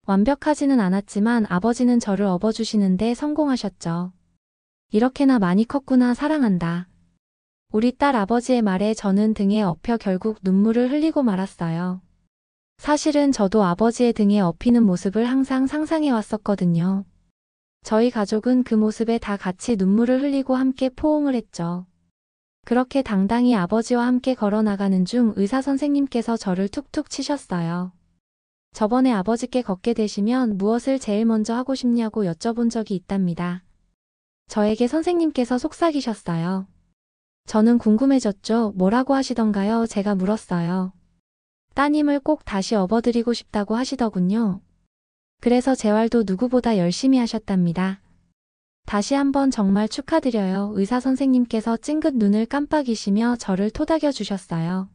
완벽하지는 않았지만 아버지는 저를 업어주시는데 성공하셨죠. 이렇게나 많이 컸구나. 사랑한다. 우리 딸 아버지의 말에 저는 등에 엎여 결국 눈물을 흘리고 말았어요. 사실은 저도 아버지의 등에 엎이는 모습을 항상 상상해 왔었거든요. 저희 가족은 그 모습에 다 같이 눈물을 흘리고 함께 포옹을 했죠. 그렇게 당당히 아버지와 함께 걸어나가는 중 의사 선생님께서 저를 툭툭 치셨어요. 저번에 아버지께 걷게 되시면 무엇을 제일 먼저 하고 싶냐고 여쭤본 적이 있답니다. 저에게 선생님께서 속삭이셨어요. 저는 궁금해졌죠. 뭐라고 하시던가요? 제가 물었어요. 따님을 꼭 다시 업어드리고 싶다고 하시더군요. 그래서 재활도 누구보다 열심히 하셨답니다. 다시 한번 정말 축하드려요. 의사 선생님께서 찡긋 눈을 깜빡이시며 저를 토닥여 주셨어요.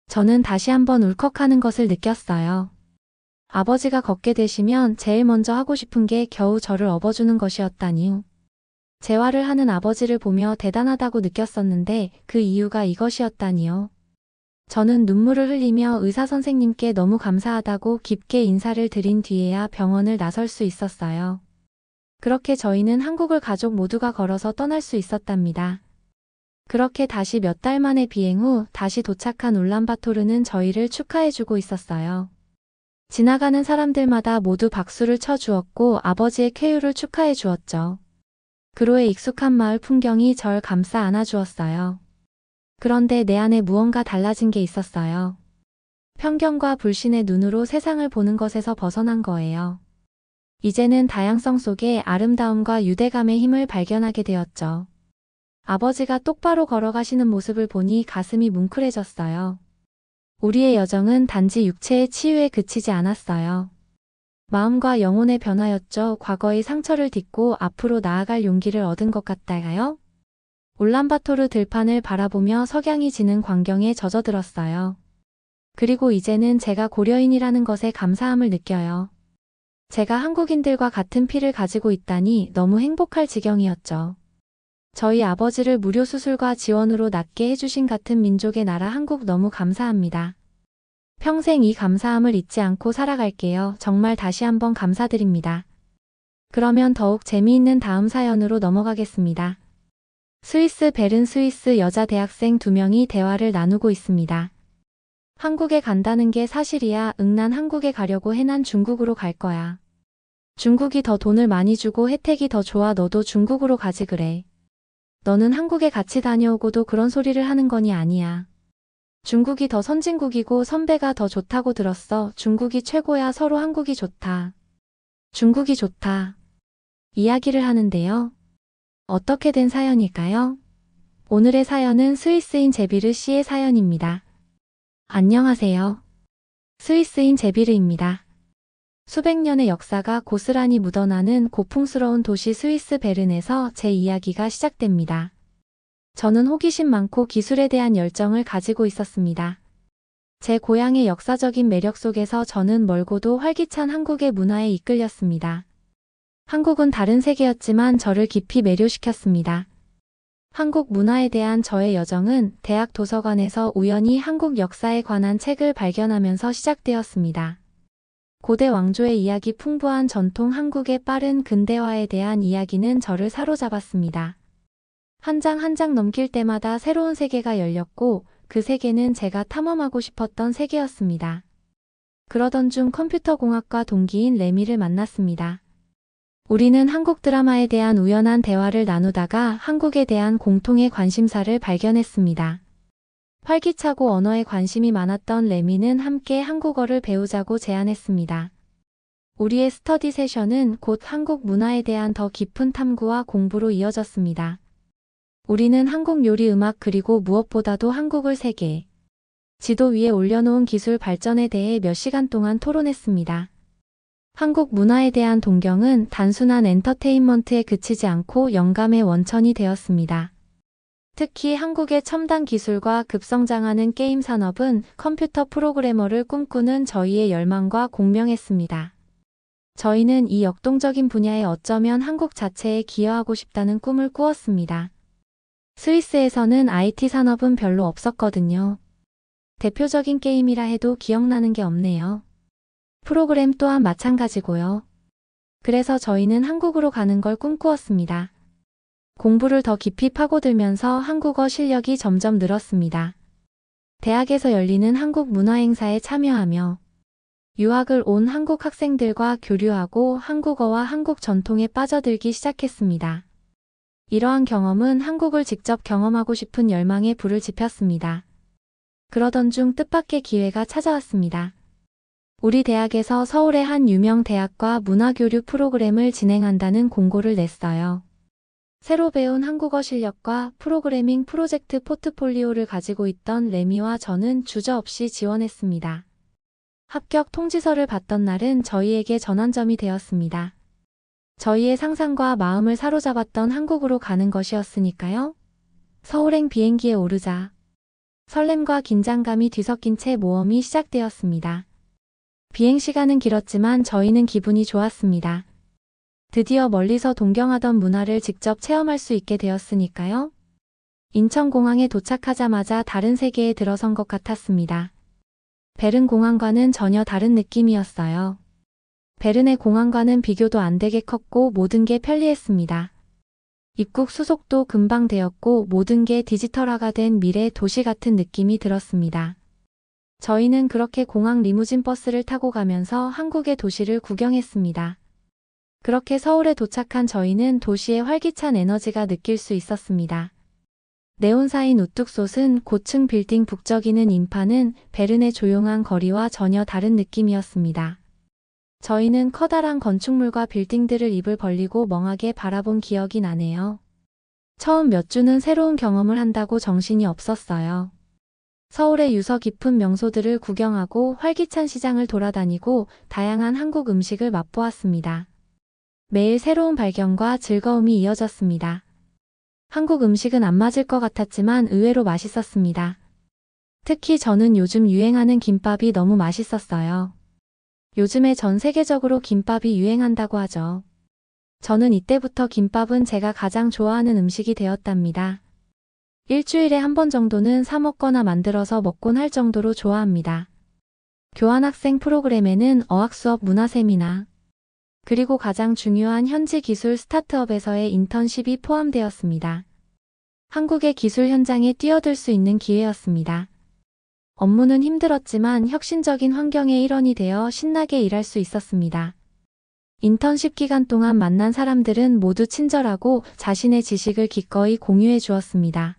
저는 다시 한번 울컥하는 것을 느꼈어요. 아버지가 걷게 되시면 제일 먼저 하고 싶은 게 겨우 저를 업어주는 것이었다니요. 재활을 하는 아버지를 보며 대단하다고 느꼈었는데 그 이유가 이것이었다니요. 저는 눈물을 흘리며 의사 선생님께 너무 감사하다고 깊게 인사를 드린 뒤에야 병원을 나설 수 있었어요. 그렇게 저희는 한국을 가족 모두가 걸어서 떠날 수 있었답니다. 그렇게 다시 몇 달 만의 비행 후 다시 도착한 울란바토르는 저희를 축하해주고 있었어요. 지나가는 사람들마다 모두 박수를 쳐주었고 아버지의 쾌유를 축하해 주었죠. 그로의 익숙한 마을 풍경이 절 감싸 안아주었어요. 그런데 내 안에 무언가 달라진 게 있었어요. 편견과 불신의 눈으로 세상을 보는 것에서 벗어난 거예요. 이제는 다양성 속에 아름다움과 유대감의 힘을 발견하게 되었죠. 아버지가 똑바로 걸어가시는 모습을 보니 가슴이 뭉클해졌어요. 우리의 여정은 단지 육체의 치유에 그치지 않았어요. 마음과 영혼의 변화였죠. 과거의 상처를 딛고 앞으로 나아갈 용기를 얻은 것 같다가요. 울란바토르 들판을 바라보며 석양이 지는 광경에 젖어들었어요. 그리고 이제는 제가 고려인이라는 것에 감사함을 느껴요. 제가 한국인들과 같은 피를 가지고 있다니 너무 행복할 지경이었죠. 저희 아버지를 무료 수술과 지원으로 낫게 해주신 같은 민족의 나라 한국 너무 감사합니다. 평생 이 감사함을 잊지 않고 살아갈게요. 정말 다시 한번 감사드립니다. 그러면 더욱 재미있는 다음 사연으로 넘어가겠습니다. 스위스 베른 스위스 여자 대학생 2명이 대화를 나누고 있습니다. 한국에 간다는 게 사실이야. 응, 난 한국에 가려고 해. 난 중국으로 갈 거야. 중국이 더 돈을 많이 주고 혜택이 더 좋아. 너도 중국으로 가지 그래. 너는 한국에 같이 다녀오고도 그런 소리를 하는 거니 아니야. 중국이 더 선진국이고 선배가 더 좋다고 들었어. 중국이 최고야. 서로 한국이 좋다. 중국이 좋다. 이야기를 하는데요. 어떻게 된 사연일까요? 오늘의 사연은 스위스인 제비르 씨의 사연입니다. 안녕하세요. 스위스인 제비르입니다. 수백 년의 역사가 고스란히 묻어나는 고풍스러운 도시 스위스 베른에서 제 이야기가 시작됩니다. 저는 호기심 많고 기술에 대한 열정을 가지고 있었습니다. 제 고향의 역사적인 매력 속에서 저는 멀고도 활기찬 한국의 문화에 이끌렸습니다. 한국은 다른 세계였지만 저를 깊이 매료시켰습니다. 한국 문화에 대한 저의 여정은 대학 도서관에서 우연히 한국 역사에 관한 책을 발견하면서 시작되었습니다. 고대 왕조의 이야기 풍부한 전통 한국의 빠른 근대화에 대한 이야기는 저를 사로잡았습니다. 한 장 한 장 넘길 때마다 새로운 세계가 열렸고 그 세계는 제가 탐험하고 싶었던 세계였습니다. 그러던 중 컴퓨터공학과 동기인 레미를 만났습니다. 우리는 한국 드라마에 대한 우연한 대화를 나누다가 한국에 대한 공통의 관심사를 발견했습니다. 활기차고 언어에 관심이 많았던 레미는 함께 한국어를 배우자고 제안했습니다. 우리의 스터디 세션은 곧 한국 문화에 대한 더 깊은 탐구와 공부로 이어졌습니다. 우리는 한국 요리 음악 그리고 무엇보다도 한국을 세계 지도 위에 올려놓은 기술 발전에 대해 몇 시간 동안 토론했습니다. 한국 문화에 대한 동경은 단순한 엔터테인먼트에 그치지 않고 영감의 원천이 되었습니다. 특히 한국의 첨단 기술과 급성장하는 게임 산업은 컴퓨터 프로그래머를 꿈꾸는 저희의 열망과 공명했습니다. 저희는 이 역동적인 분야에 어쩌면 한국 자체에 기여하고 싶다는 꿈을 꾸었습니다. 스위스에서는 IT 산업은 별로 없었거든요. 대표적인 게임이라 해도 기억나는 게 없네요. 프로그램 또한 마찬가지고요. 그래서 저희는 한국으로 가는 걸 꿈꾸었습니다. 공부를 더 깊이 파고들면서 한국어 실력이 점점 늘었습니다. 대학에서 열리는 한국 문화행사에 참여하며 유학을 온 한국 학생들과 교류하고 한국어와 한국 전통에 빠져들기 시작했습니다. 이러한 경험은 한국을 직접 경험하고 싶은 열망에 불을 지폈습니다. 그러던 중 뜻밖의 기회가 찾아왔습니다. 우리 대학에서 서울의 한 유명 대학과 문화교류 프로그램을 진행한다는 공고를 냈어요. 새로 배운 한국어 실력과 프로그래밍 프로젝트 포트폴리오를 가지고 있던 레미와 저는 주저없이 지원했습니다. 합격 통지서를 받던 날은 저희에게 전환점이 되었습니다. 저희의 상상과 마음을 사로잡았던 한국으로 가는 것이었으니까요. 서울행 비행기에 오르자 설렘과 긴장감이 뒤섞인 채 모험이 시작되었습니다. 비행 시간은 길었지만 저희는 기분이 좋았습니다. 드디어 멀리서 동경하던 문화를 직접 체험할 수 있게 되었으니까요. 인천공항에 도착하자마자 다른 세계에 들어선 것 같았습니다. 베른 공항과는 전혀 다른 느낌이었어요. 베른의 공항과는 비교도 안 되게 컸고 모든 게 편리했습니다. 입국 수속도 금방 되었고 모든 게 디지털화가 된 미래 도시 같은 느낌이 들었습니다. 저희는 그렇게 공항 리무진 버스를 타고 가면서 한국의 도시를 구경했습니다. 그렇게 서울에 도착한 저희는 도시의 활기찬 에너지가 느낄 수 있었습니다. 네온사인 우뚝 솟은 고층 빌딩 북적이는 인파는 베른의 조용한 거리와 전혀 다른 느낌이었습니다. 저희는 커다란 건축물과 빌딩들을 입을 벌리고 멍하게 바라본 기억이 나네요. 처음 몇 주는 새로운 경험을 한다고 정신이 없었어요. 서울의 유서 깊은 명소들을 구경하고 활기찬 시장을 돌아다니고 다양한 한국 음식을 맛보았습니다. 매일 새로운 발견과 즐거움이 이어졌습니다. 한국 음식은 안 맞을 것 같았지만 의외로 맛있었습니다. 특히 저는 요즘 유행하는 김밥이 너무 맛있었어요. 요즘에 전 세계적으로 김밥이 유행한다고 하죠. 저는 이때부터 김밥은 제가 가장 좋아하는 음식이 되었답니다. 일주일에 한 번 정도는 사 먹거나 만들어서 먹곤 할 정도로 좋아합니다. 교환학생 프로그램에는 어학 수업 문화 세미나, 그리고 가장 중요한 현지 기술 스타트업에서의 인턴십이 포함되었습니다. 한국의 기술 현장에 뛰어들 수 있는 기회였습니다. 업무는 힘들었지만 혁신적인 환경의 일원이 되어 신나게 일할 수 있었습니다. 인턴십 기간 동안 만난 사람들은 모두 친절하고 자신의 지식을 기꺼이 공유해 주었습니다.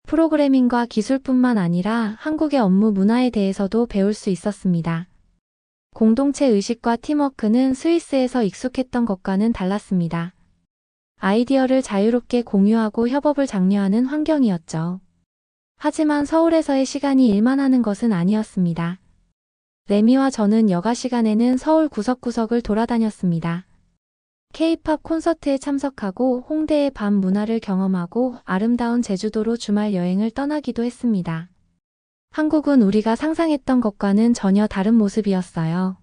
프로그래밍과 기술뿐만 아니라 한국의 업무 문화에 대해서도 배울 수 있었습니다. 공동체 의식과 팀워크는 스위스에서 익숙했던 것과는 달랐습니다. 아이디어를 자유롭게 공유하고 협업을 장려하는 환경이었죠. 하지만 서울에서의 시간이 일만 하는 것은 아니었습니다. 레미와 저는 여가 시간에는 서울 구석구석을 돌아다녔습니다. K-팝 콘서트에 참석하고 홍대의 밤 문화를 경험하고 아름다운 제주도로 주말 여행을 떠나기도 했습니다. 한국은 우리가 상상했던 것과는 전혀 다른 모습이었어요.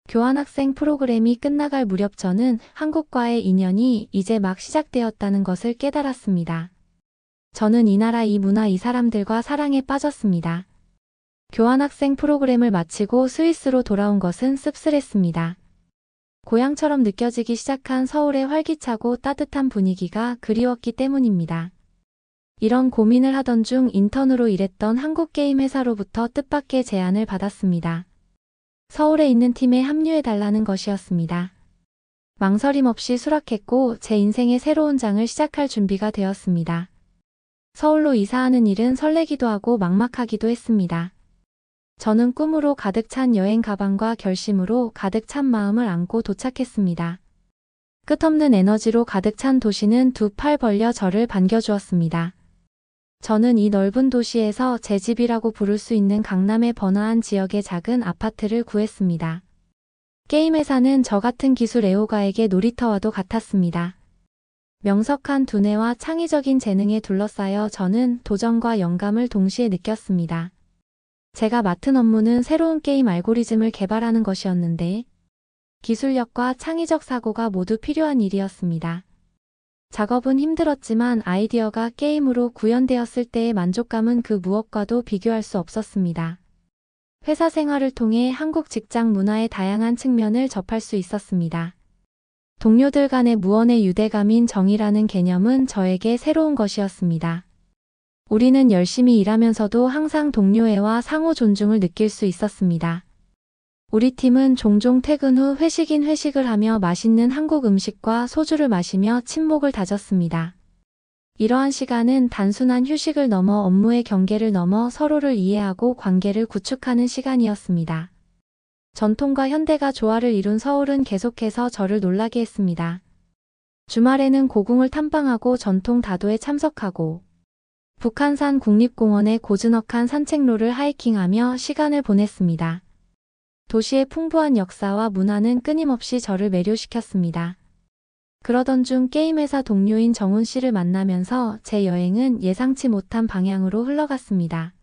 교환학생 프로그램이 끝나갈 무렵 저는 한국과의 인연이 이제 막 시작되었다는 것을 깨달았습니다. 저는 이 나라, 이 문화, 이 사람들과 사랑에 빠졌습니다. 교환학생 프로그램을 마치고 스위스로 돌아온 것은 씁쓸했습니다. 고향처럼 느껴지기 시작한 서울의 활기차고 따뜻한 분위기가 그리웠기 때문입니다. 이런 고민을 하던 중 인턴으로 일했던 한국 게임 회사로부터 뜻밖의 제안을 받았습니다. 서울에 있는 팀에 합류해달라는 것이었습니다. 망설임 없이 수락했고 제 인생의 새로운 장을 시작할 준비가 되었습니다. 서울로 이사하는 일은 설레기도 하고 막막하기도 했습니다. 저는 꿈으로 가득 찬 여행 가방과 결심으로 가득 찬 마음을 안고 도착했습니다. 끝없는 에너지로 가득 찬 도시는 두 팔 벌려 저를 반겨주었습니다. 저는 이 넓은 도시에서 제 집이라고 부를 수 있는 강남의 번화한 지역의 작은 아파트를 구했습니다. 게임 회사는 저 같은 기술 애호가에게 놀이터와도 같았습니다. 명석한 두뇌와 창의적인 재능에 둘러싸여 저는 도전과 영감을 동시에 느꼈습니다. 제가 맡은 업무는 새로운 게임 알고리즘을 개발하는 것이었는데 기술력과 창의적 사고가 모두 필요한 일이었습니다. 작업은 힘들었지만 아이디어가 게임으로 구현되었을 때의 만족감은 그 무엇과도 비교할 수 없었습니다. 회사 생활을 통해 한국 직장 문화의 다양한 측면을 접할 수 있었습니다. 동료들 간의 무언의 유대감인 정의라는 개념은 저에게 새로운 것이었습니다. 우리는 열심히 일하면서도 항상 동료애와 상호 존중을 느낄 수 있었습니다. 우리 팀은 종종 퇴근 후 회식인 회식을 하며 맛있는 한국 음식과 소주를 마시며 친목을 다졌습니다. 이러한 시간은 단순한 휴식을 넘어 업무의 경계를 넘어 서로를 이해하고 관계를 구축하는 시간이었습니다. 전통과 현대가 조화를 이룬 서울은 계속해서 저를 놀라게 했습니다. 주말에는 고궁을 탐방하고 전통 다도에 참석하고 북한산 국립공원의 고즈넉한 산책로를 하이킹하며 시간을 보냈습니다. 도시의 풍부한 역사와 문화는 끊임없이 저를 매료시켰습니다. 그러던 중 게임회사 동료인 정훈 씨를 만나면서 제 여행은 예상치 못한 방향으로 흘러갔습니다.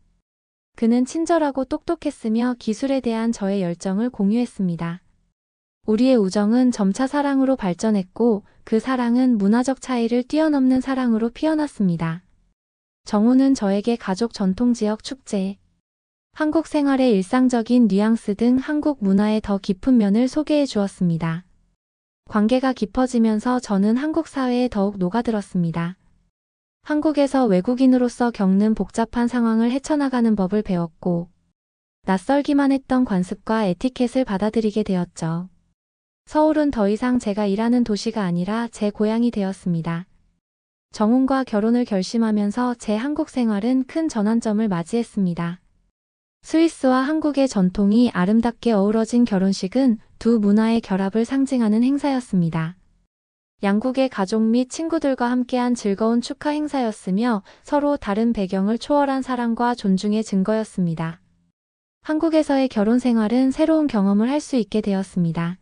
그는 친절하고 똑똑했으며 기술에 대한 저의 열정을 공유했습니다. 우리의 우정은 점차 사랑으로 발전했고 그 사랑은 문화적 차이를 뛰어넘는 사랑으로 피어났습니다. 정훈은 저에게 가족 전통 지역 축제, 한국 생활의 일상적인 뉘앙스 등 한국 문화의 더 깊은 면을 소개해 주었습니다. 관계가 깊어지면서 저는 한국 사회에 더욱 녹아들었습니다. 한국에서 외국인으로서 겪는 복잡한 상황을 헤쳐나가는 법을 배웠고 낯설기만 했던 관습과 에티켓을 받아들이게 되었죠. 서울은 더 이상 제가 일하는 도시가 아니라 제 고향이 되었습니다. 정훈과 결혼을 결심하면서 제 한국 생활은 큰 전환점을 맞이했습니다. 스위스와 한국의 전통이 아름답게 어우러진 결혼식은 두 문화의 결합을 상징하는 행사였습니다. 양국의 가족 및 친구들과 함께한 즐거운 축하 행사였으며 서로 다른 배경을 초월한 사랑과 존중의 증거였습니다. 한국에서의 결혼 생활은 새로운 경험을 할 수 있게 되었습니다.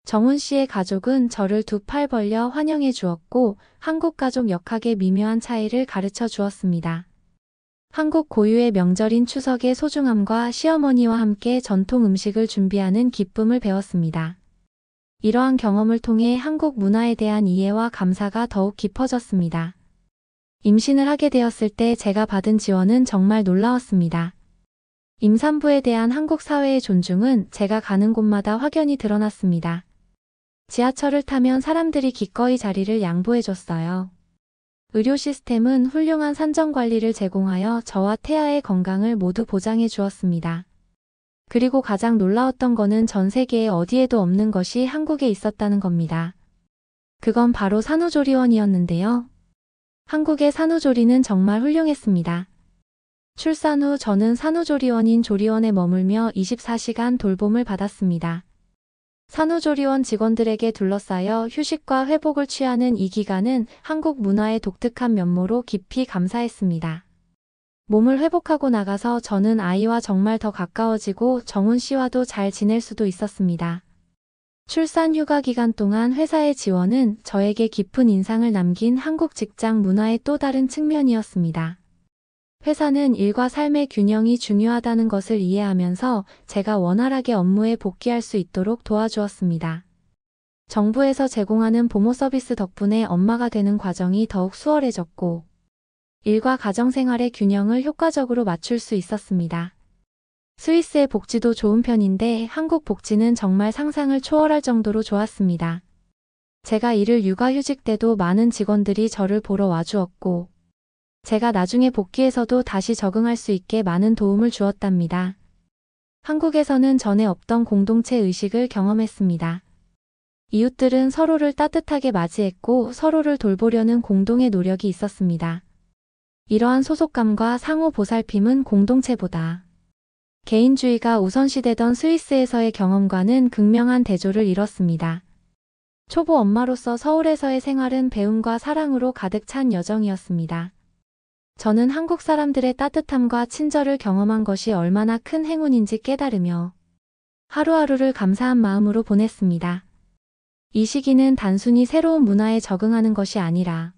정훈 씨의 가족은 저를 두 팔 벌려 환영해 주었고 한국 가족 역학의 미묘한 차이를 가르쳐 주었습니다. 한국 고유의 명절인 추석의 소중함과 시어머니와 함께 전통 음식을 준비하는 기쁨을 배웠습니다. 이러한 경험을 통해 한국 문화에 대한 이해와 감사가 더욱 깊어졌습니다. 임신을 하게 되었을 때 제가 받은 지원은 정말 놀라웠습니다. 임산부에 대한 한국 사회의 존중은 제가 가는 곳마다 확연히 드러났습니다. 지하철을 타면 사람들이 기꺼이 자리를 양보해줬어요. 의료 시스템은 훌륭한 산정 관리를 제공하여 저와 태아의 건강을 모두 보장해 주었습니다. 그리고 가장 놀라웠던 거는 전 세계에 어디에도 없는 것이 한국에 있었다는 겁니다. 그건 바로 산후조리원이었는데요. 한국의 산후조리는 정말 훌륭했습니다. 출산 후 저는 산후조리원인 조리원에 머물며 24시간 돌봄을 받았습니다. 산후조리원 직원들에게 둘러싸여 휴식과 회복을 취하는 이 기간은 한국 문화의 독특한 면모로 깊이 감사했습니다. 몸을 회복하고 나가서 저는 아이와 정말 더 가까워지고 정훈 씨와도 잘 지낼 수도 있었습니다. 출산 휴가 기간 동안 회사의 지원은 저에게 깊은 인상을 남긴 한국 직장 문화의 또 다른 측면이었습니다. 회사는 일과 삶의 균형이 중요하다는 것을 이해하면서 제가 원활하게 업무에 복귀할 수 있도록 도와주었습니다. 정부에서 제공하는 보모 서비스 덕분에 엄마가 되는 과정이 더욱 수월해졌고 일과 가정생활의 균형을 효과적으로 맞출 수 있었습니다. 스위스의 복지도 좋은 편인데 한국 복지는 정말 상상을 초월할 정도로 좋았습니다. 제가 일을 육아휴직 때도 많은 직원들이 저를 보러 와주었고 제가 나중에 복귀해서도 다시 적응할 수 있게 많은 도움을 주었답니다. 한국에서는 전에 없던 공동체 의식을 경험했습니다. 이웃들은 서로를 따뜻하게 맞이했고 서로를 돌보려는 공동의 노력이 있었습니다. 이러한 소속감과 상호 보살핌은 공동체보다 개인주의가 우선시되던 스위스에서의 경험과는 극명한 대조를 이뤘습니다. 초보 엄마로서 서울에서의 생활은 배움과 사랑으로 가득 찬 여정이었습니다. 저는 한국 사람들의 따뜻함과 친절을 경험한 것이 얼마나 큰 행운인지 깨달으며 하루하루를 감사한 마음으로 보냈습니다. 이 시기는 단순히 새로운 문화에 적응하는 것이 아니라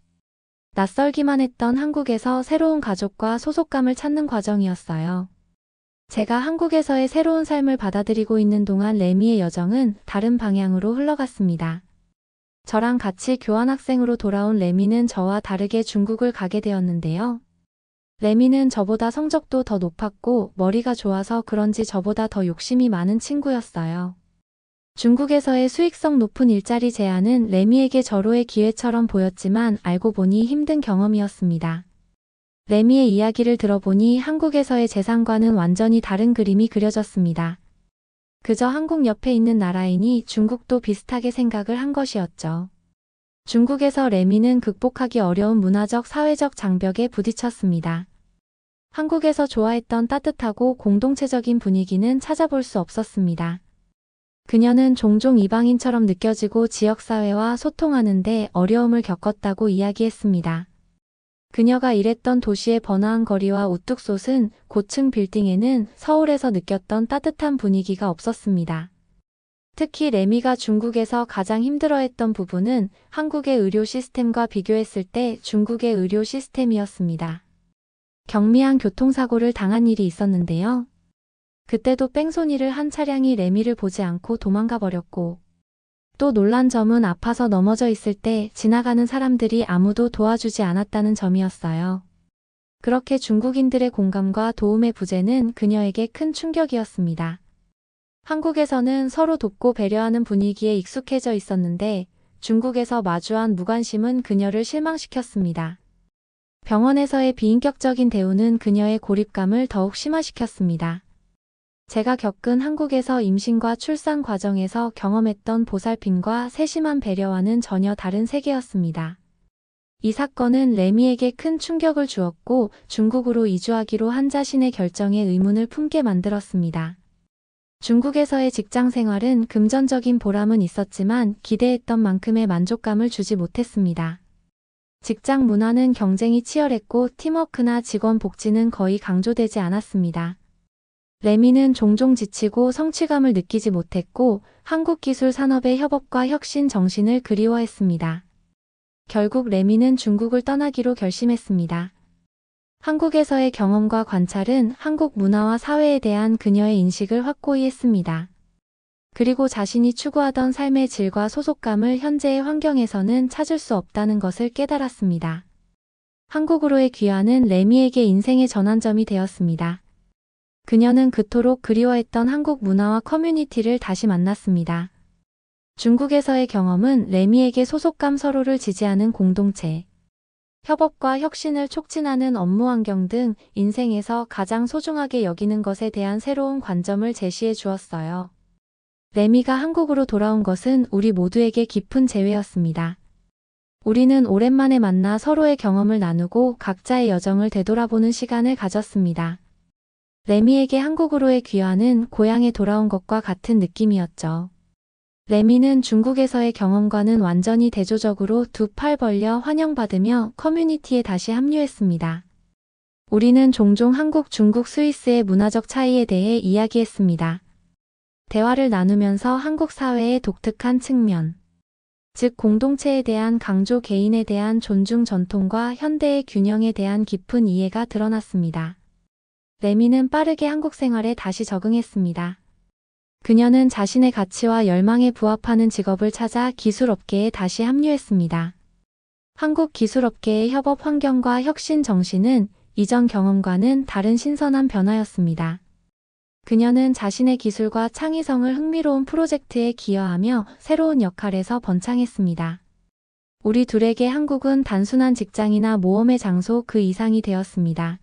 낯설기만 했던 한국에서 새로운 가족과 소속감을 찾는 과정이었어요. 제가 한국에서의 새로운 삶을 받아들이고 있는 동안 레미의 여정은 다른 방향으로 흘러갔습니다. 저랑 같이 교환학생으로 돌아온 레미는 저와 다르게 중국을 가게 되었는데요. 레미는 저보다 성적도 더 높았고 머리가 좋아서 그런지 저보다 더 욕심이 많은 친구였어요. 중국에서의 수익성 높은 일자리 제안은 레미에게 절호의 기회처럼 보였지만 알고 보니 힘든 경험이었습니다. 레미의 이야기를 들어보니 한국에서의 재산과는 완전히 다른 그림이 그려졌습니다. 그저 한국 옆에 있는 나라이니 중국도 비슷하게 생각을 한 것이었죠. 중국에서 레미는 극복하기 어려운 문화적 사회적 장벽에 부딪혔습니다. 한국에서 좋아했던 따뜻하고 공동체적인 분위기는 찾아볼 수 없었습니다. 그녀는 종종 이방인처럼 느껴지고 지역사회와 소통하는데 어려움을 겪었다고 이야기했습니다. 그녀가 일했던 도시의 번화한 거리와 우뚝 솟은 고층 빌딩에는 서울에서 느꼈던 따뜻한 분위기가 없었습니다. 특히 레미가 중국에서 가장 힘들어했던 부분은 한국의 의료 시스템과 비교했을 때 중국의 의료 시스템이었습니다. 경미한 교통사고를 당한 일이 있었는데요. 그때도 뺑소니를 한 차량이 레미를 보지 않고 도망가 버렸고, 또 놀란 점은 아파서 넘어져 있을 때 지나가는 사람들이 아무도 도와주지 않았다는 점이었어요. 그렇게 중국인들의 공감과 도움의 부재는 그녀에게 큰 충격이었습니다. 한국에서는 서로 돕고 배려하는 분위기에 익숙해져 있었는데 중국에서 마주한 무관심은 그녀를 실망시켰습니다. 병원에서의 비인격적인 대우는 그녀의 고립감을 더욱 심화시켰습니다. 제가 겪은 한국에서 임신과 출산 과정에서 경험했던 보살핌과 세심한 배려와는 전혀 다른 세계였습니다. 이 사건은 레미에게 큰 충격을 주었고 중국으로 이주하기로 한 자신의 결정에 의문을 품게 만들었습니다. 중국에서의 직장 생활은 금전적인 보람은 있었지만 기대했던 만큼의 만족감을 주지 못했습니다. 직장 문화는 경쟁이 치열했고 팀워크나 직원 복지는 거의 강조되지 않았습니다. 레미는 종종 지치고 성취감을 느끼지 못했고 한국 기술 산업의 협업과 혁신 정신을 그리워했습니다. 결국 레미는 중국을 떠나기로 결심했습니다. 한국에서의 경험과 관찰은 한국 문화와 사회에 대한 그녀의 인식을 확고히 했습니다. 그리고 자신이 추구하던 삶의 질과 소속감을 현재의 환경에서는 찾을 수 없다는 것을 깨달았습니다. 한국으로의 귀환은 레미에게 인생의 전환점이 되었습니다. 그녀는 그토록 그리워했던 한국 문화와 커뮤니티를 다시 만났습니다. 중국에서의 경험은 레미에게 소속감, 서로를 지지하는 공동체, 협업과 혁신을 촉진하는 업무 환경 등 인생에서 가장 소중하게 여기는 것에 대한 새로운 관점을 제시해 주었어요. 레미가 한국으로 돌아온 것은 우리 모두에게 깊은 재회였습니다. 우리는 오랜만에 만나 서로의 경험을 나누고 각자의 여정을 되돌아보는 시간을 가졌습니다. 레미에게 한국으로의 귀환은 고향에 돌아온 것과 같은 느낌이었죠. 레미는 중국에서의 경험과는 완전히 대조적으로 두 팔 벌려 환영받으며 커뮤니티에 다시 합류했습니다. 우리는 종종 한국, 중국, 스위스의 문화적 차이에 대해 이야기했습니다. 대화를 나누면서 한국 사회의 독특한 측면, 즉 공동체에 대한 강조, 개인에 대한 존중, 전통과 현대의 균형에 대한 깊은 이해가 드러났습니다. 레미는 빠르게 한국 생활에 다시 적응했습니다. 그녀는 자신의 가치와 열망에 부합하는 직업을 찾아 기술업계에 다시 합류했습니다. 한국 기술업계의 협업 환경과 혁신 정신은 이전 경험과는 다른 신선한 변화였습니다. 그녀는 자신의 기술과 창의성을 흥미로운 프로젝트에 기여하며 새로운 역할에서 번창했습니다. 우리 둘에게 한국은 단순한 직장이나 모험의 장소 그 이상이 되었습니다.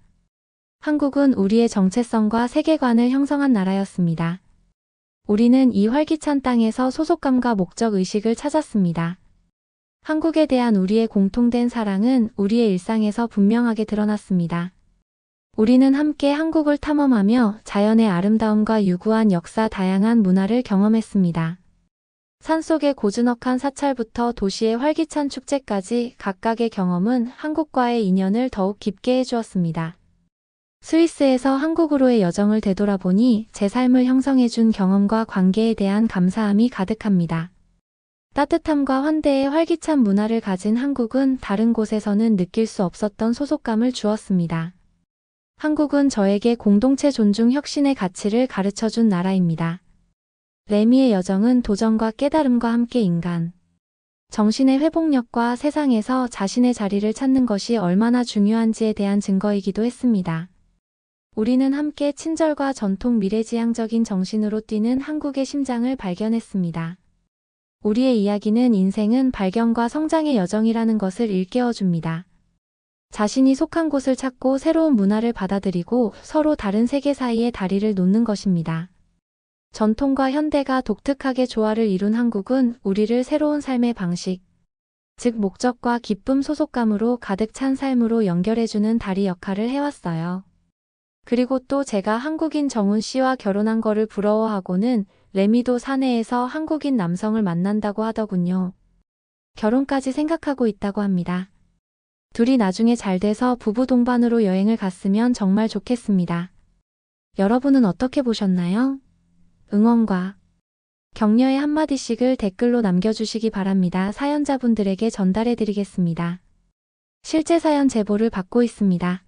한국은 우리의 정체성과 세계관을 형성한 나라였습니다. 우리는 이 활기찬 땅에서 소속감과 목적 의식을 찾았습니다. 한국에 대한 우리의 공통된 사랑은 우리의 일상에서 분명하게 드러났습니다. 우리는 함께 한국을 탐험하며 자연의 아름다움과 유구한 역사, 다양한 문화를 경험했습니다. 산속의 고즈넉한 사찰부터 도시의 활기찬 축제까지 각각의 경험은 한국과의 인연을 더욱 깊게 해주었습니다. 스위스에서 한국으로의 여정을 되돌아보니 제 삶을 형성해준 경험과 관계에 대한 감사함이 가득합니다. 따뜻함과 환대의 활기찬 문화를 가진 한국은 다른 곳에서는 느낄 수 없었던 소속감을 주었습니다. 한국은 저에게 공동체, 존중, 혁신의 가치를 가르쳐준 나라입니다. 레미의 여정은 도전과 깨달음과 함께 인간, 정신의 회복력과 세상에서 자신의 자리를 찾는 것이 얼마나 중요한지에 대한 증거이기도 했습니다. 우리는 함께 친절과 전통, 미래지향적인 정신으로 뛰는 한국의 심장을 발견했습니다. 우리의 이야기는 인생은 발견과 성장의 여정이라는 것을 일깨워줍니다. 자신이 속한 곳을 찾고 새로운 문화를 받아들이고 서로 다른 세계 사이에 다리를 놓는 것입니다. 전통과 현대가 독특하게 조화를 이룬 한국은 우리를 새로운 삶의 방식, 즉 목적과 기쁨, 소속감으로 가득 찬 삶으로 연결해주는 다리 역할을 해왔어요. 그리고 또 제가 한국인 정훈 씨와 결혼한 거를 부러워하고는 레미도 사내에서 한국인 남성을 만난다고 하더군요. 결혼까지 생각하고 있다고 합니다. 둘이 나중에 잘 돼서 부부 동반으로 여행을 갔으면 정말 좋겠습니다. 여러분은 어떻게 보셨나요? 응원과 격려의 한마디씩을 댓글로 남겨주시기 바랍니다. 사연자분들에게 전달해 드리겠습니다. 실제 사연 제보를 받고 있습니다.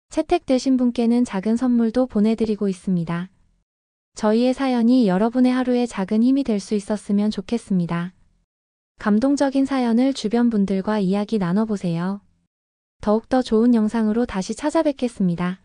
채택되신 분께는 작은 선물도 보내드리고 있습니다. 저희의 사연이 여러분의 하루에 작은 힘이 될 수 있었으면 좋겠습니다. 감동적인 사연을 주변 분들과 이야기 나눠보세요. 더욱더 좋은 영상으로 다시 찾아뵙겠습니다.